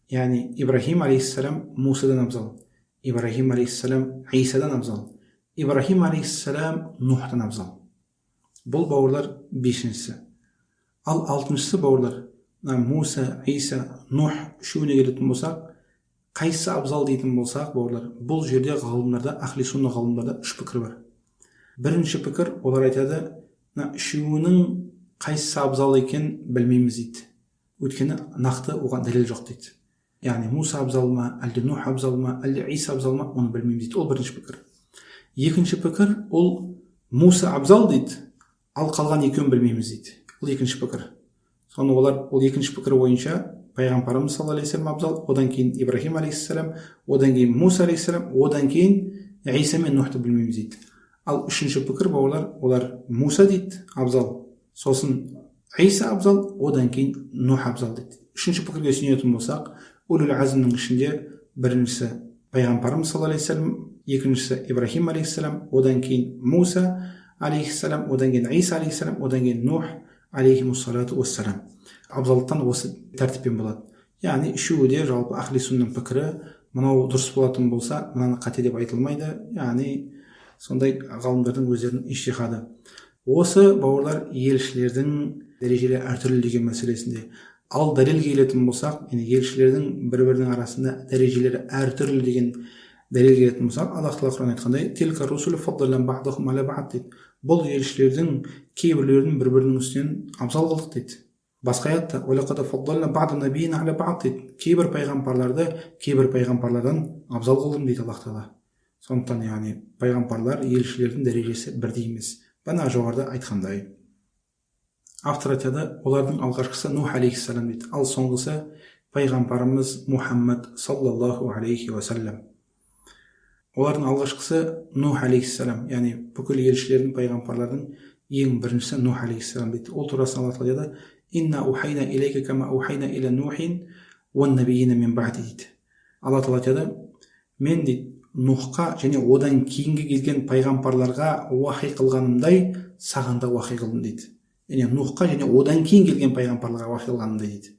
Яғни Ибрахим алейхиссалам Мусадан абзал. Ибрахим алейхиссалам Исадан абзал. Ибрахим алейхиссалам Нухтан абзал. Бұл бауырлар бесіншісі. Ал алтыншысы бауырлар, Муса, Иса, Нух үшеуіне келетін болсақ, қайсысы абзал дейтін болсақ, бауырлар, бұл жерде ғалымдарда, ахли сунна ғалымдарда үш пікір бар. Бірінші пікір, олар айтады, үшеуінің қайсысы абзал екен білмейміз дейді. Өйткені нақты оған дәлел жоқ дейді. Яғни Муса абзал ма, әлде Нух абзал ма, әлде Иса абзал ма, оны білмейміз дейді. Ол бірінші пікір. Екінші пікір, ол Муса абзал дейді, ал қалған екеуін білмейміз дейді. Ол екінші пікір. Соны олар ол екінші пікір бойынша пайғамбарымыз саллаллаху алейхи уассалам абзал, одан кейін Ибрахим алейхиссалам, одан кейін Муса алейхиссалам, одан кейін Иса мен Нухты білмейміз дейді. Ал үшінші пікір бауырлар, олар Муса дейді абзал, сосын Иса абзал, одан кейін Нух абзал дейді. Үшінші пікірге сүйенетін болсақ, улул азмның ішінде біріншісі пайғамбарымыз саллаллаху алейхи уассалам, екіншісі Ибрахим алейхиссалам, одан кейін Муса алейхиссалам, одан кейін Иса алейхиссалам, одан кейін Нух алейхимуссалату уассалам. Абзалдықтан осы тәртіппен болады. Яғни үшеуі де жалпы ахли суннаның пікірі, мынау дұрыс болатын болса, мынаны қате деп айтылмайды. Яғни сондай ғалымдардың өздерінің ижтихады. Осы бауырлар елшілердің дәрежелері әртүрлі деген мәселесінде. Ал дәлелге келетін болсақ, елшілердің бір-бірінің арасында дәрежелері әртүрлі деген дәлелге келетін болсақ, Аллах тағала Құран айтқандай, «Тилка русулу фаддална баъдахум аля баъд» дейді. Бұл елшілердің кейбіреулерін бір-бірінің үстінен абзал қылдық дейді. Басқа аятта «Уалақад фаддална баъда набийина аля баъд» дейді. Кейбір пайғамбарларды кейбір пайғамбарлардан абзал қылдым дейді Аллах тағала. Сондықтан яғни пайғамбарлар, елшілердің дәрежесі бірдей емес. Бана жоғарыда айтқандай. Автор айтады, олардың алғашқысы Нух алейхиссалам дейді. Ал соңғысы пайғамбарымыз Мұхаммад саллаллаху алейхи уассалам. Олардың алғашқысы Нух алейхиссалам, яғни бүкіл елшілердің, пайғамбарлардың ең біріншісі Нух алейхиссалам дейді. Ол турасында Алла тағала айтады, «Инна ухайна илейка кама ухайна иля Нухин уан набиина мин баъди» дейді. Алла тағала айтады, мен дейді Нухқа және одан кейінгі келген пайғамбарларға уахи қылғанымдай саған да уахи қылдым дейді. Яғни Нухқа және одан кейін келген пайғамбарларға уахи қылғанымдай дейді.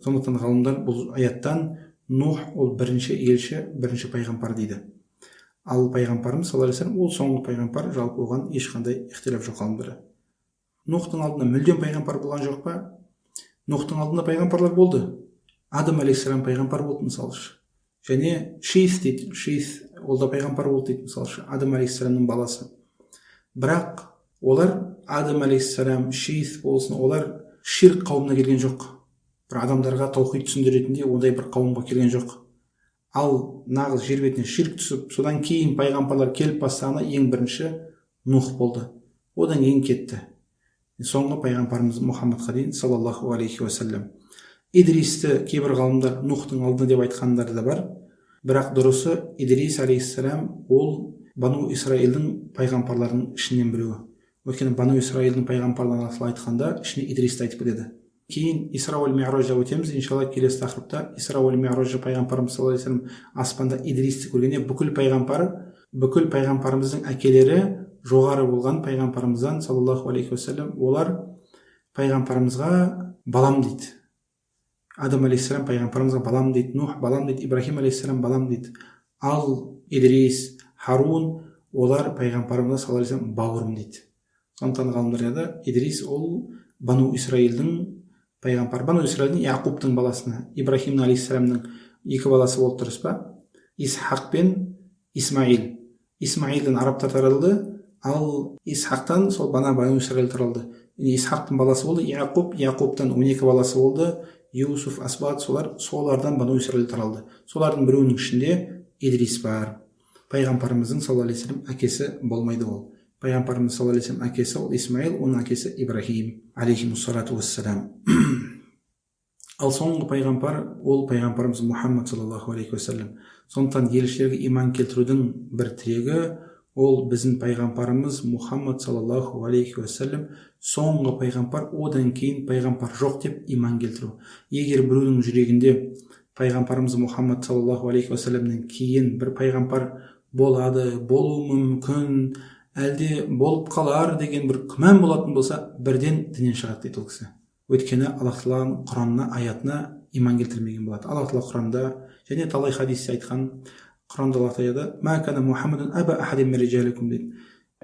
Сондықтан ғалымдар бұл аяттан Нух ол бірінші елші, бірінші пайғамбар дейді. Ал пайғамбарымыз саллаллаху алейхи уассалам ол соңғы пайғамбар, жалпы оған ешқандай ихтилаф жоқ ғалымдары. Нухтың алдында мүлдем пайғамбар болған жоқ па? Нухтың алдында пайғамбарлар болды. Адам алейхиссалам пайғамбар болды мысалы. Және Шейс дейді, Шейс ол да пайғамбар болды дейді мысалы. Адам алейхиссаламның баласы. Бірақ Олар Адам алейхиссалам, Шейх болсын, олар ширк қауымына келген жоқ. Бір адамдарға таухид түсіндіретіндей ондай бір қауымға келген жоқ. Ал нағыз жер бетіне ширк түсіп, содан кейін пайғамбарлар келіп бастағанда ең бірінші Нух болды. Одан кейін кетті. Соңғы пайғамбарымыз Мұхаммадқа дейін саллаллаху алейхи уассалам. Идристі кейбір ғалымдар Нухтың алдында деп айтқандары да бар. Бірақ дұрысы, Идрис алейхиссалам ол Бану Исраилдің пайғамбарларының ішінен біреуі. Өйткені Бану Исраилдің пайғамбарларына айтқанда ішіне Идристі айтып кетеді. Кейін Исра уәл Миъражға өтеміз, иншалла келесі тақырыпта. Исра уәл Миъражда пайғамбарымыз саллаллаху алейхи вассалам аспанда Идристі көргенде бүкіл пайғамбарымыздың әкелері жоғары болған пайғамбарымыздан саллаллаху алейхи вассалам, олар пайғамбарымызға балам дейді. Адам алейхиссалам пайғамбарымызға балам дейді, Нух балам дейді, Ибрахим алейхиссалам балам дейді. Ал Идрис, Харун олар пайғамбарымызға саллаллаху алейхи вассалам бауырым дейді. Сондықтан ғалымдар Идрис ол Бану Исраилдің пайғамбар. Бану Исраилдің Яқубтың баласына, Ибрахим алейхиссаламның екі баласы болды, дұрыс па? Исхақ пен Исмаил. Исмаилден арабтар таралды, ал Исхақтан сол Бану Исраил таралды. Исхақтың баласы болды Яқуб, Яқубтан 12 баласы болды, Юсуф, Асбат, солардан Бану Исраил таралды. Солардың біреуінің ішінде Идрис бар. Пайғамбарымыздың саллаллаху алейхи вассалам әкесі болмайды ол. Пайғамбарымыз саллаллаху алейхи вассалам әкесі ол Исмаил, оның әкесі Ибрахим алейхимуссалату вассалам. Ал соңғы пайғамбар ол пайғамбарымыз Мұхаммад саллаллаху алейхи вассалам. Сондықтан елшілерге иман келтірудің бір тірегі ол біздің пайғамбарымыз Мұхаммад саллаллаху алейхи вассалам соңғы пайғамбар, одан кейін пайғамбар жоқ деп иман келтіру. Егер біреудің жүрегінде пайғамбарымыз Мұхаммад саллаллаху алейхи вассаламнан кейін бір пайғамбар болады, болуы мүмкін, әлде болып қалар деген бір күмән болатын болса, бірден діннен шығады дейді ол кісі. Өйткені Аллах Тағаланың Құранына, аятына иман келтірмеген болады. Аллах Тағала Құранда және талай хадисте айтқан, Құранда Аллах Тағала «Ма кана Мұхаммадун аба ахадин мин риджаликум» дейді.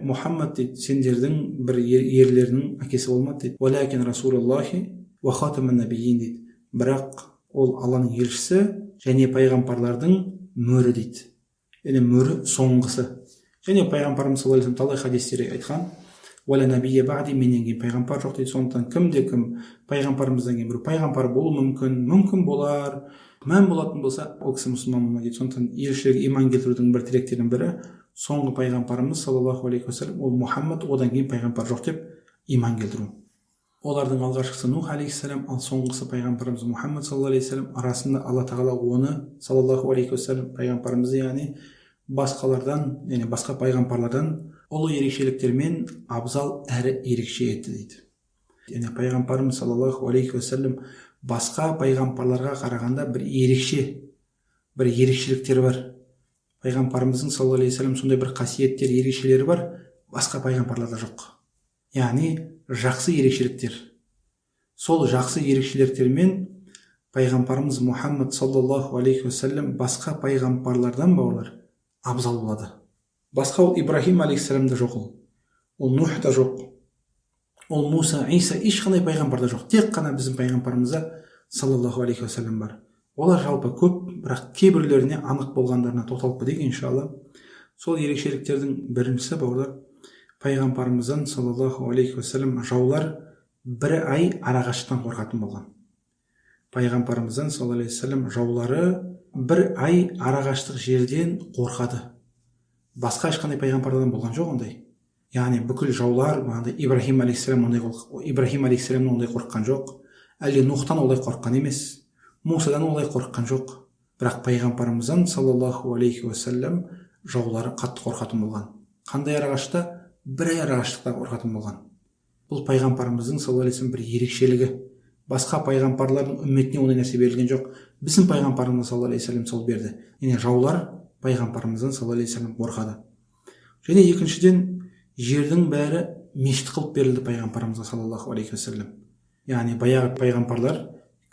Мұхаммад дейді, сендердің бір ерлерінің әкесі болмады дейді. «Уалакин расулаллахи ва хатаман набийин» дейді. Бірақ ол Алланың елшісі және пайғамбарлардың мөрі дейді. Яғни мөрі соңғысы. Және пайғамбарымыз саллаллаху алейхи вассалам талай хадистерде айтқан «Уала набия баъди» менен кейін пайғамбар жоқ дейді. Сондықтан кім пайғамбарымыздан кейін бір пайғамбар болуы мүмкін болар, күмән болатын болса, ол кісі мұсылман болмайды дейді. Сондықтан елшілерге иман келтірудің бір тіректерінің бірі соңғы пайғамбарымыз саллаллаху алейхи вассалам ол Мұхаммад, одан кейін пайғамбар жоқ деп иман келтіру. Олардың алғашқысы Нух алейхиссалам, ал соңғысы пайғамбарымыз Мұхаммад саллаллаху алейхи вассалам. Арасында Алла Тағала оны саллаллаху алейхи вассалам пайғамбарымызды, яғни басқалардан, яғни басқа пайғамбарлардан ұлы ерекшеліктермен абзал әрі ерекше етті дейді. Яғни пайғамбарымыз саллаллаху алейхи вассалам басқа пайғамбарларға қарағанда бір ерекшеліктері бар. Пайғамбарымыздың саллаллаху алейхи вассалам сондай бір қасиеттер, ерекшелері бар, басқа пайғамбарларда жоқ. Яғни жақсы ерекшеліктер. Сол жақсы ерекшеліктермен пайғамбарымыз Мұхаммад саллаллаху алейхи вассалам басқа пайғамбарлардан бауырлар абзал болады. Басқа ол Ибрахим алейхиссаламда жоқ, ол Нухта жоқ, ол Муса, Иса, ешқандай пайғамбарда жоқ. Тек қана біздің пайғамбарымызда саллаллаху алейхи вассалам бар. Олар жалпы көп, бірақ кейбіреулеріне анық болғандарына тоқталып кетейік иншалла. Сол ерекшеліктердің біріншісі бауырлар, пайғамбарымыздан саллаллаху алейхи вассалам жаулар бір ай арақашықтан қорқатын болған. Пайғамбарымыздан саллаллаху алейхи вассалам жаулары бір ай арақашықтық жерден қорқады. Басқа ешқандай пайғамбардан болған жоқ ондай. Яғни бүкіл жаулар, Ибрахим алейхиссалам ондай қорыққан жоқ, әлде Нухтан олай қорыққан емес, Мусадан олай қорыққан жоқ. Бірақ пайғамбарымыздан саллаллаху алейхи вассалам жаулары қатты қорқатын болған. Қандай арақашықта? Бір ай арақашықтықта қорқатын болған. Бұл пайғамбарымыздың саллаллаху алейхи вассалам бір ерекшелігі. Басқа пайғамбарлардың үмметіне ондай нәрсе берілген жоқ. Біздің пайғамбарымыз саллаллаху алейхи вассалам сол берді. Яғни жаулар пайғамбарымыздан саллаллаху алейхи вассалам қорқады. Және екіншіден, жердің бәрі мешіт қылып берілді пайғамбарымызға саллаллаху алейхи вассалам. Яғни баяғы пайғамбарлар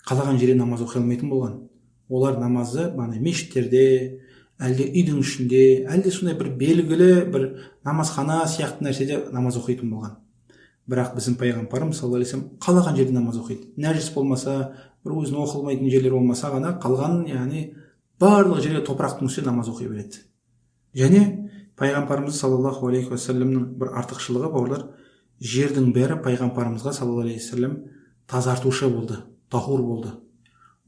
қалаған жерде намаз оқи алмайтын болған. Олар намазды мешіттерде, әлде үйдің ішінде, әлде сондай бір белгілі бір намазхана сияқты нәрседе намаз оқитын болған. Бірақ біздің пайғамбарымыз саллаллаху алейхи вассалам қалаған жерде намаз оқиды. Нәжіс болмаса, бір өзін оқылмайтын жерлер болмаса ғана қалған, яғни барлық жерге топырақтың үстінде намаз оқи береді. Және пайғамбарымыз саллаллаху алейхи вассаламның бір артықшылығы бауырлар, жердің бәрі пайғамбарымызға саллаллаху алейхи вассалам тазартушы болды, тахур болды.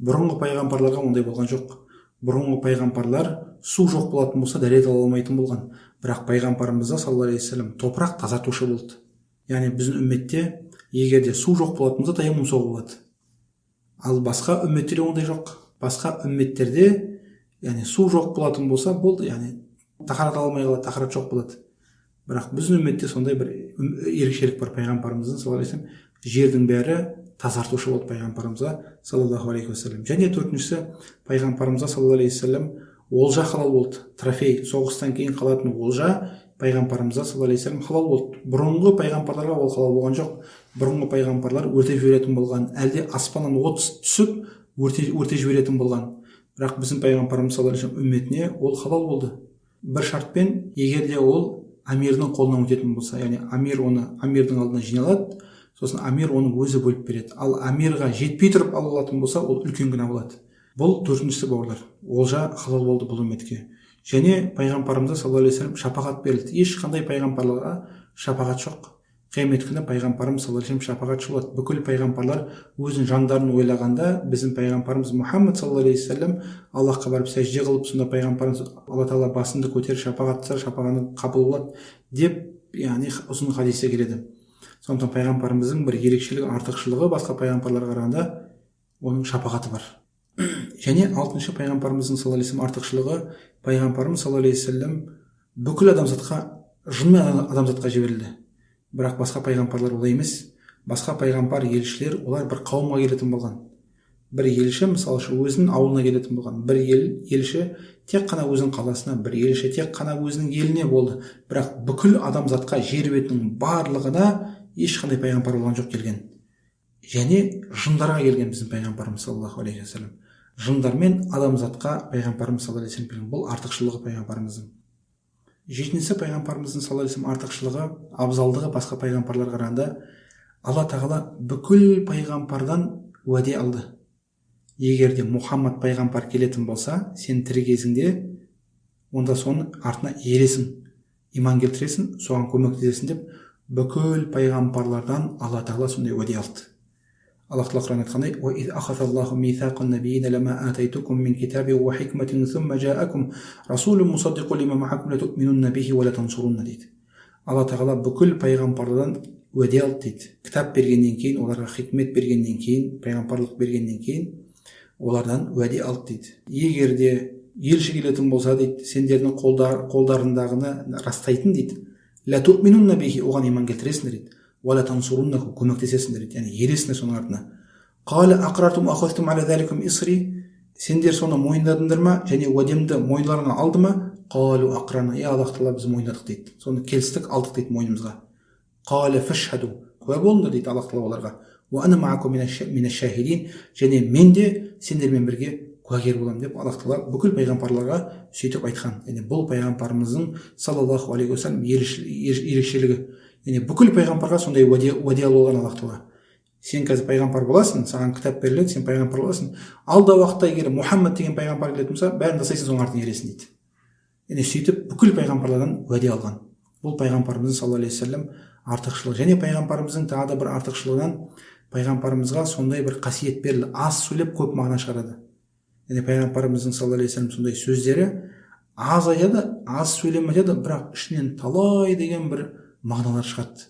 Бұрынғы пайғамбарларға ондай болған жоқ. Бұрынғы пайғамбарлар су жоқ болатын болса дәрет ала алмайтын болған. Бірақ пайғамбарымызда саллаллаху алейхи вассалам топырақ тазартушы болды. Яғни біздің үмметте егерде су жоқ болатын болса таяммум соғуға болады. Ал басқа үмметтерде ондай жоқ. Басқа үмметтерде яғни су жоқ болатын болса болды, яғни тахарат ала алмай қалады, тахарат жоқ болады. Бірақ біздің үмметте сондай бір ерекшелік бар. Пайғамбарымыздың саллаллаху алейхи вассалам жердің бәрі тазартушы болды пайғамбарымызға саллаллаху алейхи вассалам. Және төртіншісі, пайғамбарымызға саллаллаху алейхи вассалам олжа халал болды. Трофей, соғыстан кейін қалатын олжа пайғамбарымызға саллаллаху алейхи вассалам халал болды. Бұрынғы пайғамбарларға ол халал болған жоқ. Бұрынғы пайғамбарлар өртеп жіберетін болған, әлде аспаннан от түсіп өртеп жіберетін болған. Бірақ біздің пайғамбарымыз саллаллаху алейхи вассалам үмметіне ол халал болды. Бір шартпен, егерде ол амирдің қолынан өтетін болса, яғни амир оны амирдің алдына жиналады, сосын амир оны өзі бөліп береді. Ал амирға жетпей тұрып алатын болса, ол үлкен күнә болады. Бұл төртіншісі, бауырлар, олжа халал болды бұл үмметке. Және пайғамбарымызға саллаллаху алейхи вассалам шапағат берілді. Ешқандай пайғамбарларға шапағат жоқ. Қиямет күні пайғамбарымыз саллаллаху алейхи вассалам шапағатшы болады. Бүкіл пайғамбарлар өзінің жандарын ойлағанда, біздің пайғамбарымыз Мұхаммад саллаллаху алейхи вассалам Аллахқа барып сәжде қылып, сонда пайғамбарымыз Алла тағала басымды көтеріп шапағат етсе, шапағаны қабыл болады деп, яғни ұзын хадисте келеді. Сондықтан пайғамбарымыздың бір ерекшелігі, артықшылығы басқа пайғамбарларға қарағанда оның шапағаты бар. Және алтыншы пайғамбарымыздың саллаллаху алейхи вассалам артықшылығы, пайғамбарымыз саллаллаху алейхи вассалам бүкіл адамзатқа, жынмен адамзатқа жіберілді. Бірақ басқа пайғамбарлар олай емес. Басқа пайғамбар, елшілер, олар бір қауымға келетін болған. Бір елші мысалы өзінің ауылына келетін болған. Бір елші тек қана өзінің қаласына, бір елші тек қана өзінің еліне болды. Бірақ бүкіл адамзатқа, жер бетінің барлығына ешқандай пайғамбар болған жоқ келген. Және жындарға келген біздің пайғамбарымыз саллаллаху алейхи вассалам. Жындармен адамзатқа пайғамбарымыз саллаллаху алейхи вассалам. Бұл артықшылығы пайғамбарымыздың. Жетіншісі, пайғамбарымыздың саллаллаху алейхи вассалам артықшылығы, абзалдығы басқа пайғамбарларға қарағанда, Алла тағала бүкіл пайғамбардан уәде алды. Егерде Мұхаммад пайғамбар келетін болса, сен тірі кезіңде, онда соның артына ересің, иман келтіресің, соған көмектесесің деп, бүкіл пайғамбарлардан Алла тағала сондай уәде алды. Аллах тағала Құран айтқандай: "Уа из ахазаллаху мисақан набийина лама атайтукум мин китаби ва хикматин сумма жаакум расулун мусаддиқун лима маакум латуминунна бихи ва латансурунна" дейді. Алла тағала бүкіл пайғамбарлардан уәде алды дейді. Кітап бергеннен кейін, оларға хикмет бергеннен кейін, пайғамбарлық бергеннен кейін олардан уәде алды дейді. Егерде елші келетін болса дейді, сендердің қолдарындағыны растайтын дейді, латуминунна бихи, оған иман келтіресіңдер дейді, уәлә тансуруннаху, көмектесесіңдер дейді, яғни ересіңдер соның артына. Қала ақрартум ахазтум аля заликум исри, сендер соны мойындадыңдар ма, және уәдемді мойындарына алды ма? Қалу ақрана, Аллах тағала біз мойындадық дейді, соны келістік, алдық дейді мойнымызға. Қала фашхаду, куә болыңдар дейді Аллах тағала оларға. Уа ана маакум минаш шахидин, және мен де сендермен бірге куәгер боламын деп Аллах тағала бүкіл пайғамбарларға сөйтіп айтқан. Яғни бұл пайғамбарымыздың саллаллаху алейхи уассалам ерекшелігі. Яғни бүкіл пайғамбарға сондай уәде алған Аллах тағала. Сен қазір пайғамбар боласың, саған кітап беріледі, сен пайғамбар боласың. Алда уақытта егер Мұхаммад деген пайғамбар келетін болса, бәрін жасайсың, соның артына ересің дейді. Яғни сөйтіп бүкіл пайғамбарлардан уәде алған. Бұл пайғамбарымыздың саллаллаху алейхи вассалам артықшылығы. Және пайғамбарымыздың тағы да бір артықшылығынан, пайғамбарымызға сондай бір қасиет берілді: аз сөйлеп көп мағына шығарады. Яғни пайғамбарымыздың саллаллаху алейхи вассалам сондай сөздері аз айтады, аз сөйлем айтады, бірақ ішінен талай деген бір мағыналар шығады.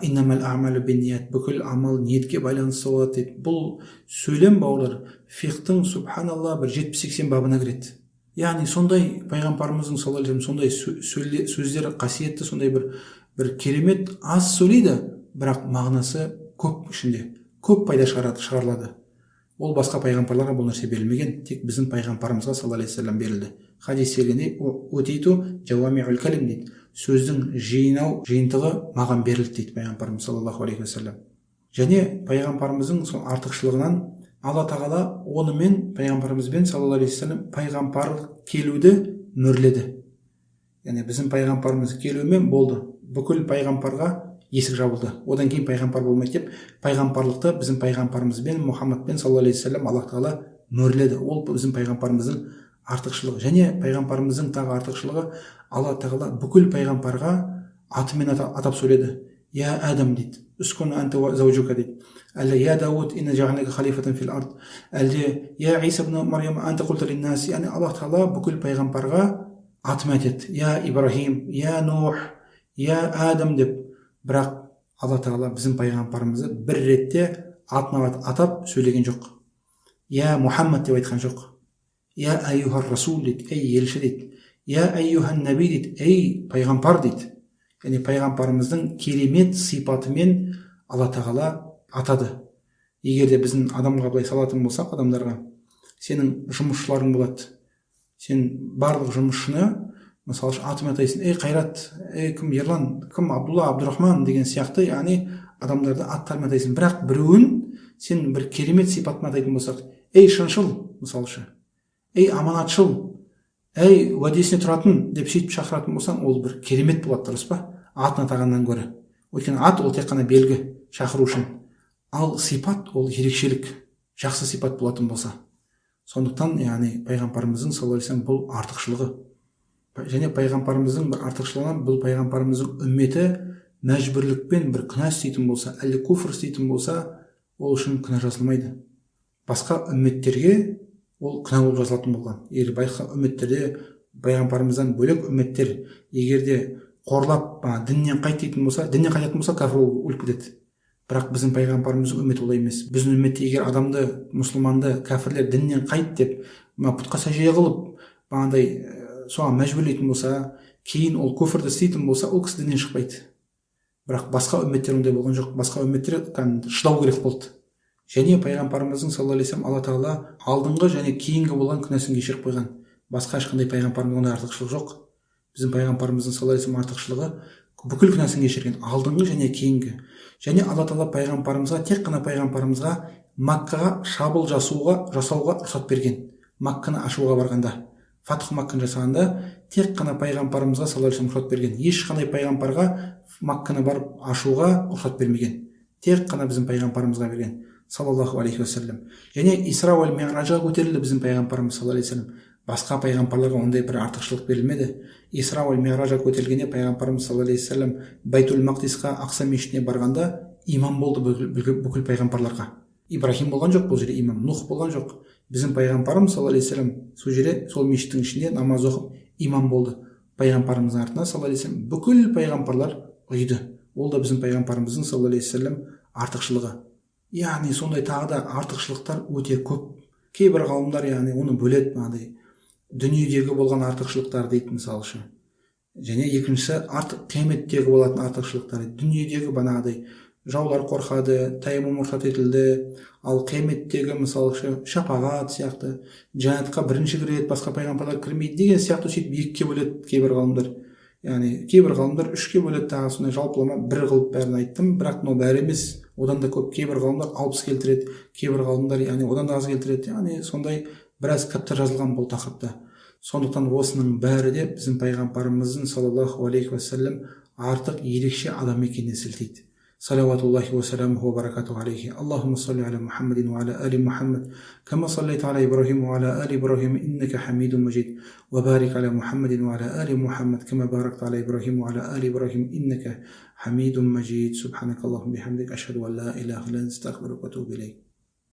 Иннамал аъмалу бинният, бүкіл амал ниетке байланысты болады дейді. Бұл сөйлем, бауырлар, фиқтың субханалла бір 70-80 бабына кіреді. Яғни сондай пайғамбарымыздың саллаллаху алейхи вассалам сондай сөздері қасиетті, сондай бір керемет, аз сөйлейді, бірақ мағынасы көп, ішінде көп пайда шығарылады. Ол басқа пайғамбарларға бұл нәрсе берілмеген, тек біздің пайғамбарымызға саллаллаху алейхи вассалам берілді. Хадис келгенде утиту жауамиул калим дейді. Сөздің жиынтығы маған берілді дейді пайғамбарымыз саллаллаху алейхи вассалам. Және пайғамбарымыздың сол артықшылығынан Алла тағала онымен, пайғамбарымызбен саллаллаху алейхи вассалам пайғамбарлық келуді мөрледі. Яғни біздің пайғамбарымыз келуімен болды, бүкіл пайғамбарға есік жабылды. Одан кейін пайғамбар болмайды деп, пайғамбарлықты біздің пайғамбарымызбен, Мұхаммадпен саллаллаху алейхи вассалам Аллах тағала мөрледі. Ол біздің пайғамбарымыздың артықшылығы. Және пайғамбарымыздың тағы артықшылығы, Алла тағала бүкіл пайғамбарға атымен атап сөйледі. я Адам дейді, үскүн анта заужука дейді. Әлде я Дауд инна жағалнака халифатан фил ард. Әлде я Иса ибн Марьям анта култа линнас. Яғни Аллах Тағала бүкіл пайғамбарға атымен айтады. Я Ибрахим, я Нух, я Адам деп. Бірақ Алла Тағала біздің пайғамбарымызды бір ретте атына атап сөйлеген жоқ. Я Мухаммад деп айтқан жоқ. Я айюхар расул дейді, ей елші дейді. Я айюхан наби дейді, ей пайғамбар дейді. Яғни пайғамбарымыздың керемет сипатымен Алла Тағала атады. Егер де біздің адамға былай салатын болсақ, адамдарға, сенің жұмысшыларың болады. Сен барлық жұмысшыны, мысалы атымен атайсың, ей Қайрат, ей кім Ерлан, кім Абдулла, Абдурахман деген сияқты, яғни адамдарды аттарымен атайсың. Бірақ біреуін сен бір керемет сипатымен атайтын болсақ, ей шыншыл, мысалшы, ей аманатшыл, ей уәдесіне тұратын деп сөйтіп шақыратын болсаң, ол бір керемет болады, дұрыс па? Атын атағаннан гөрі. Өйткені ат ол тек қана белгі, шақыру үшін. Ал сипат ол ерекшелік, жақсы сипат болатын болса. Сондықтан, яғни пайғамбарымыздың саллаллаху алейхи вассалам бұл артықшылығы. Және пайғамбарымыздың бір артықшылығы, бұл пайғамбарымыздың үмметі мәжбүрлікпен бір күнә істейтін болса, әлде куфр істейтін болса, ол үшін күнә жазылмайды. Басқа үмметтерге ол күнә болып жазылатын болған. Егер басқа үмметтерде пайғамбарымыздан бөлек үмметтер егерде қорлап діннен қайтатын болса, кәфір өліп кетеді. Бірақ біздің пайғамбарымыздың үмметі олай емес. Біздің үмметте егер адамды, мұсылманды кәфірлер діннен қайт деп, пұтқа сәжде қылып, соған мәжбүрлейтін болса, кейін ол күфірді істейтін болса, ол кісі діннен шықпайды. Бірақ басқа үмметтер ондай болған жоқ. Басқа үмметтер шыдау керек болды. Және пайғамбарымыздың саллаллаху алейхи вассалам Алла Тағала алдыңғы және кейінгі болған күнәсін кешіріп қойған. Басқа ешқандай пайғамбардың ондай артықшылығы жоқ. Біздің пайғамбарымыздың саллаллаху алейхи вассалам артықшылығы бүкіл күнәсін кешірген, алдыңғы және кейінгі. Және Алла Тағала пайғамбарымызға, тек қана пайғамбарымызға Маккаға шабуыл жасауға рұқсат берген. Макканы ашуға барғанда, Фатх Макканы жасағанда тек қана пайғамбарымызға саллаллаху алейхи вассалам рұқсат берген. Ешқандай пайғамбарға Макканы барып ашуға рұқсат бермеген. Тек қана біздің пайғамбарымызға берген, саллаллаху алейхи уассалам. Және Исра уәл Миъражға көтерілді біздің пайғамбарымыз саллаллаху алейхи вассалам. Басқа пайғамбарларға ондай бір артықшылық берілмеді. Исра уәл Миъражға көтерілгенде пайғамбарымыз саллаллаху алейхи вассалам Байтул Мақдисқа, Ақса мешітіне барғанда имам болды бүкіл пайғамбарларға. Ибрахим болған жоқ бұл жерде имам, Нух болған жоқ. Біздің пайғамбарымыз саллаллаху алейхи вассалам сол жерде, сол мешіттің ішінде намаз оқып имам болды. Пайғамбарымыздың артына саллаллаху алейхи вассалам бүкіл пайғамбарлар ұйды. Ол да біздің пайғамбарымыздың саллаллаху алейхи вассалам артықшылығы. Яғни сондай тағы да артықшылықтар өте көп. Кейбір ғалымдар яғни оны бөледі, дүниедегі болған артықшылықтар дейді мысалшы. Және екіншісі қияметтегі болатын артықшылықтар. Дүниедегі бағанағыдай жаулар қорқады, тайымым рұқсат етілді, ал қияметтегі мысалшы шапағат сияқты, жәннатқа бірінші кіреді, басқа пайғамбарлар кірмейді деген сияқты сөйтіп екіге бөледі кейбір ғалымдар. Яғни кейбір ғалымдар үшке бөледі, тағы сондай жалпылама бір қылып бәрін айттым, бірақ мынау бәрі емес. Одан да көп, кейбір ғалымдар 60 келтіреді, кейбір ғалымдар яғни одан да аз келтіреді. Яғни сондай біраз кітаптар жазылған бұл тақырыпта. Сондықтан осының бәрі де біздің пайғамбарымыздың саллаллаху алейхи уассалам артық ерекше адам екеніне сілтейді. Салаватуллахи ва саламуху ва баракатуху алейхи. Аллахумма салли аля Мухаммадин ва аля али Мухаммад, кама саллайта аля Ибрахим ва аля али Ибрахим, иннака хамидун маджид. Ва барик аля Мухаммадин ва аля али Мухаммад, кама баракта аля Ибрахим ва аля али Ибрахим, иннака хамидун маджид. Субханакаллахумма бихамдик, ашхаду ан ла илаха илля анта, астагфирука ва атубу илейк.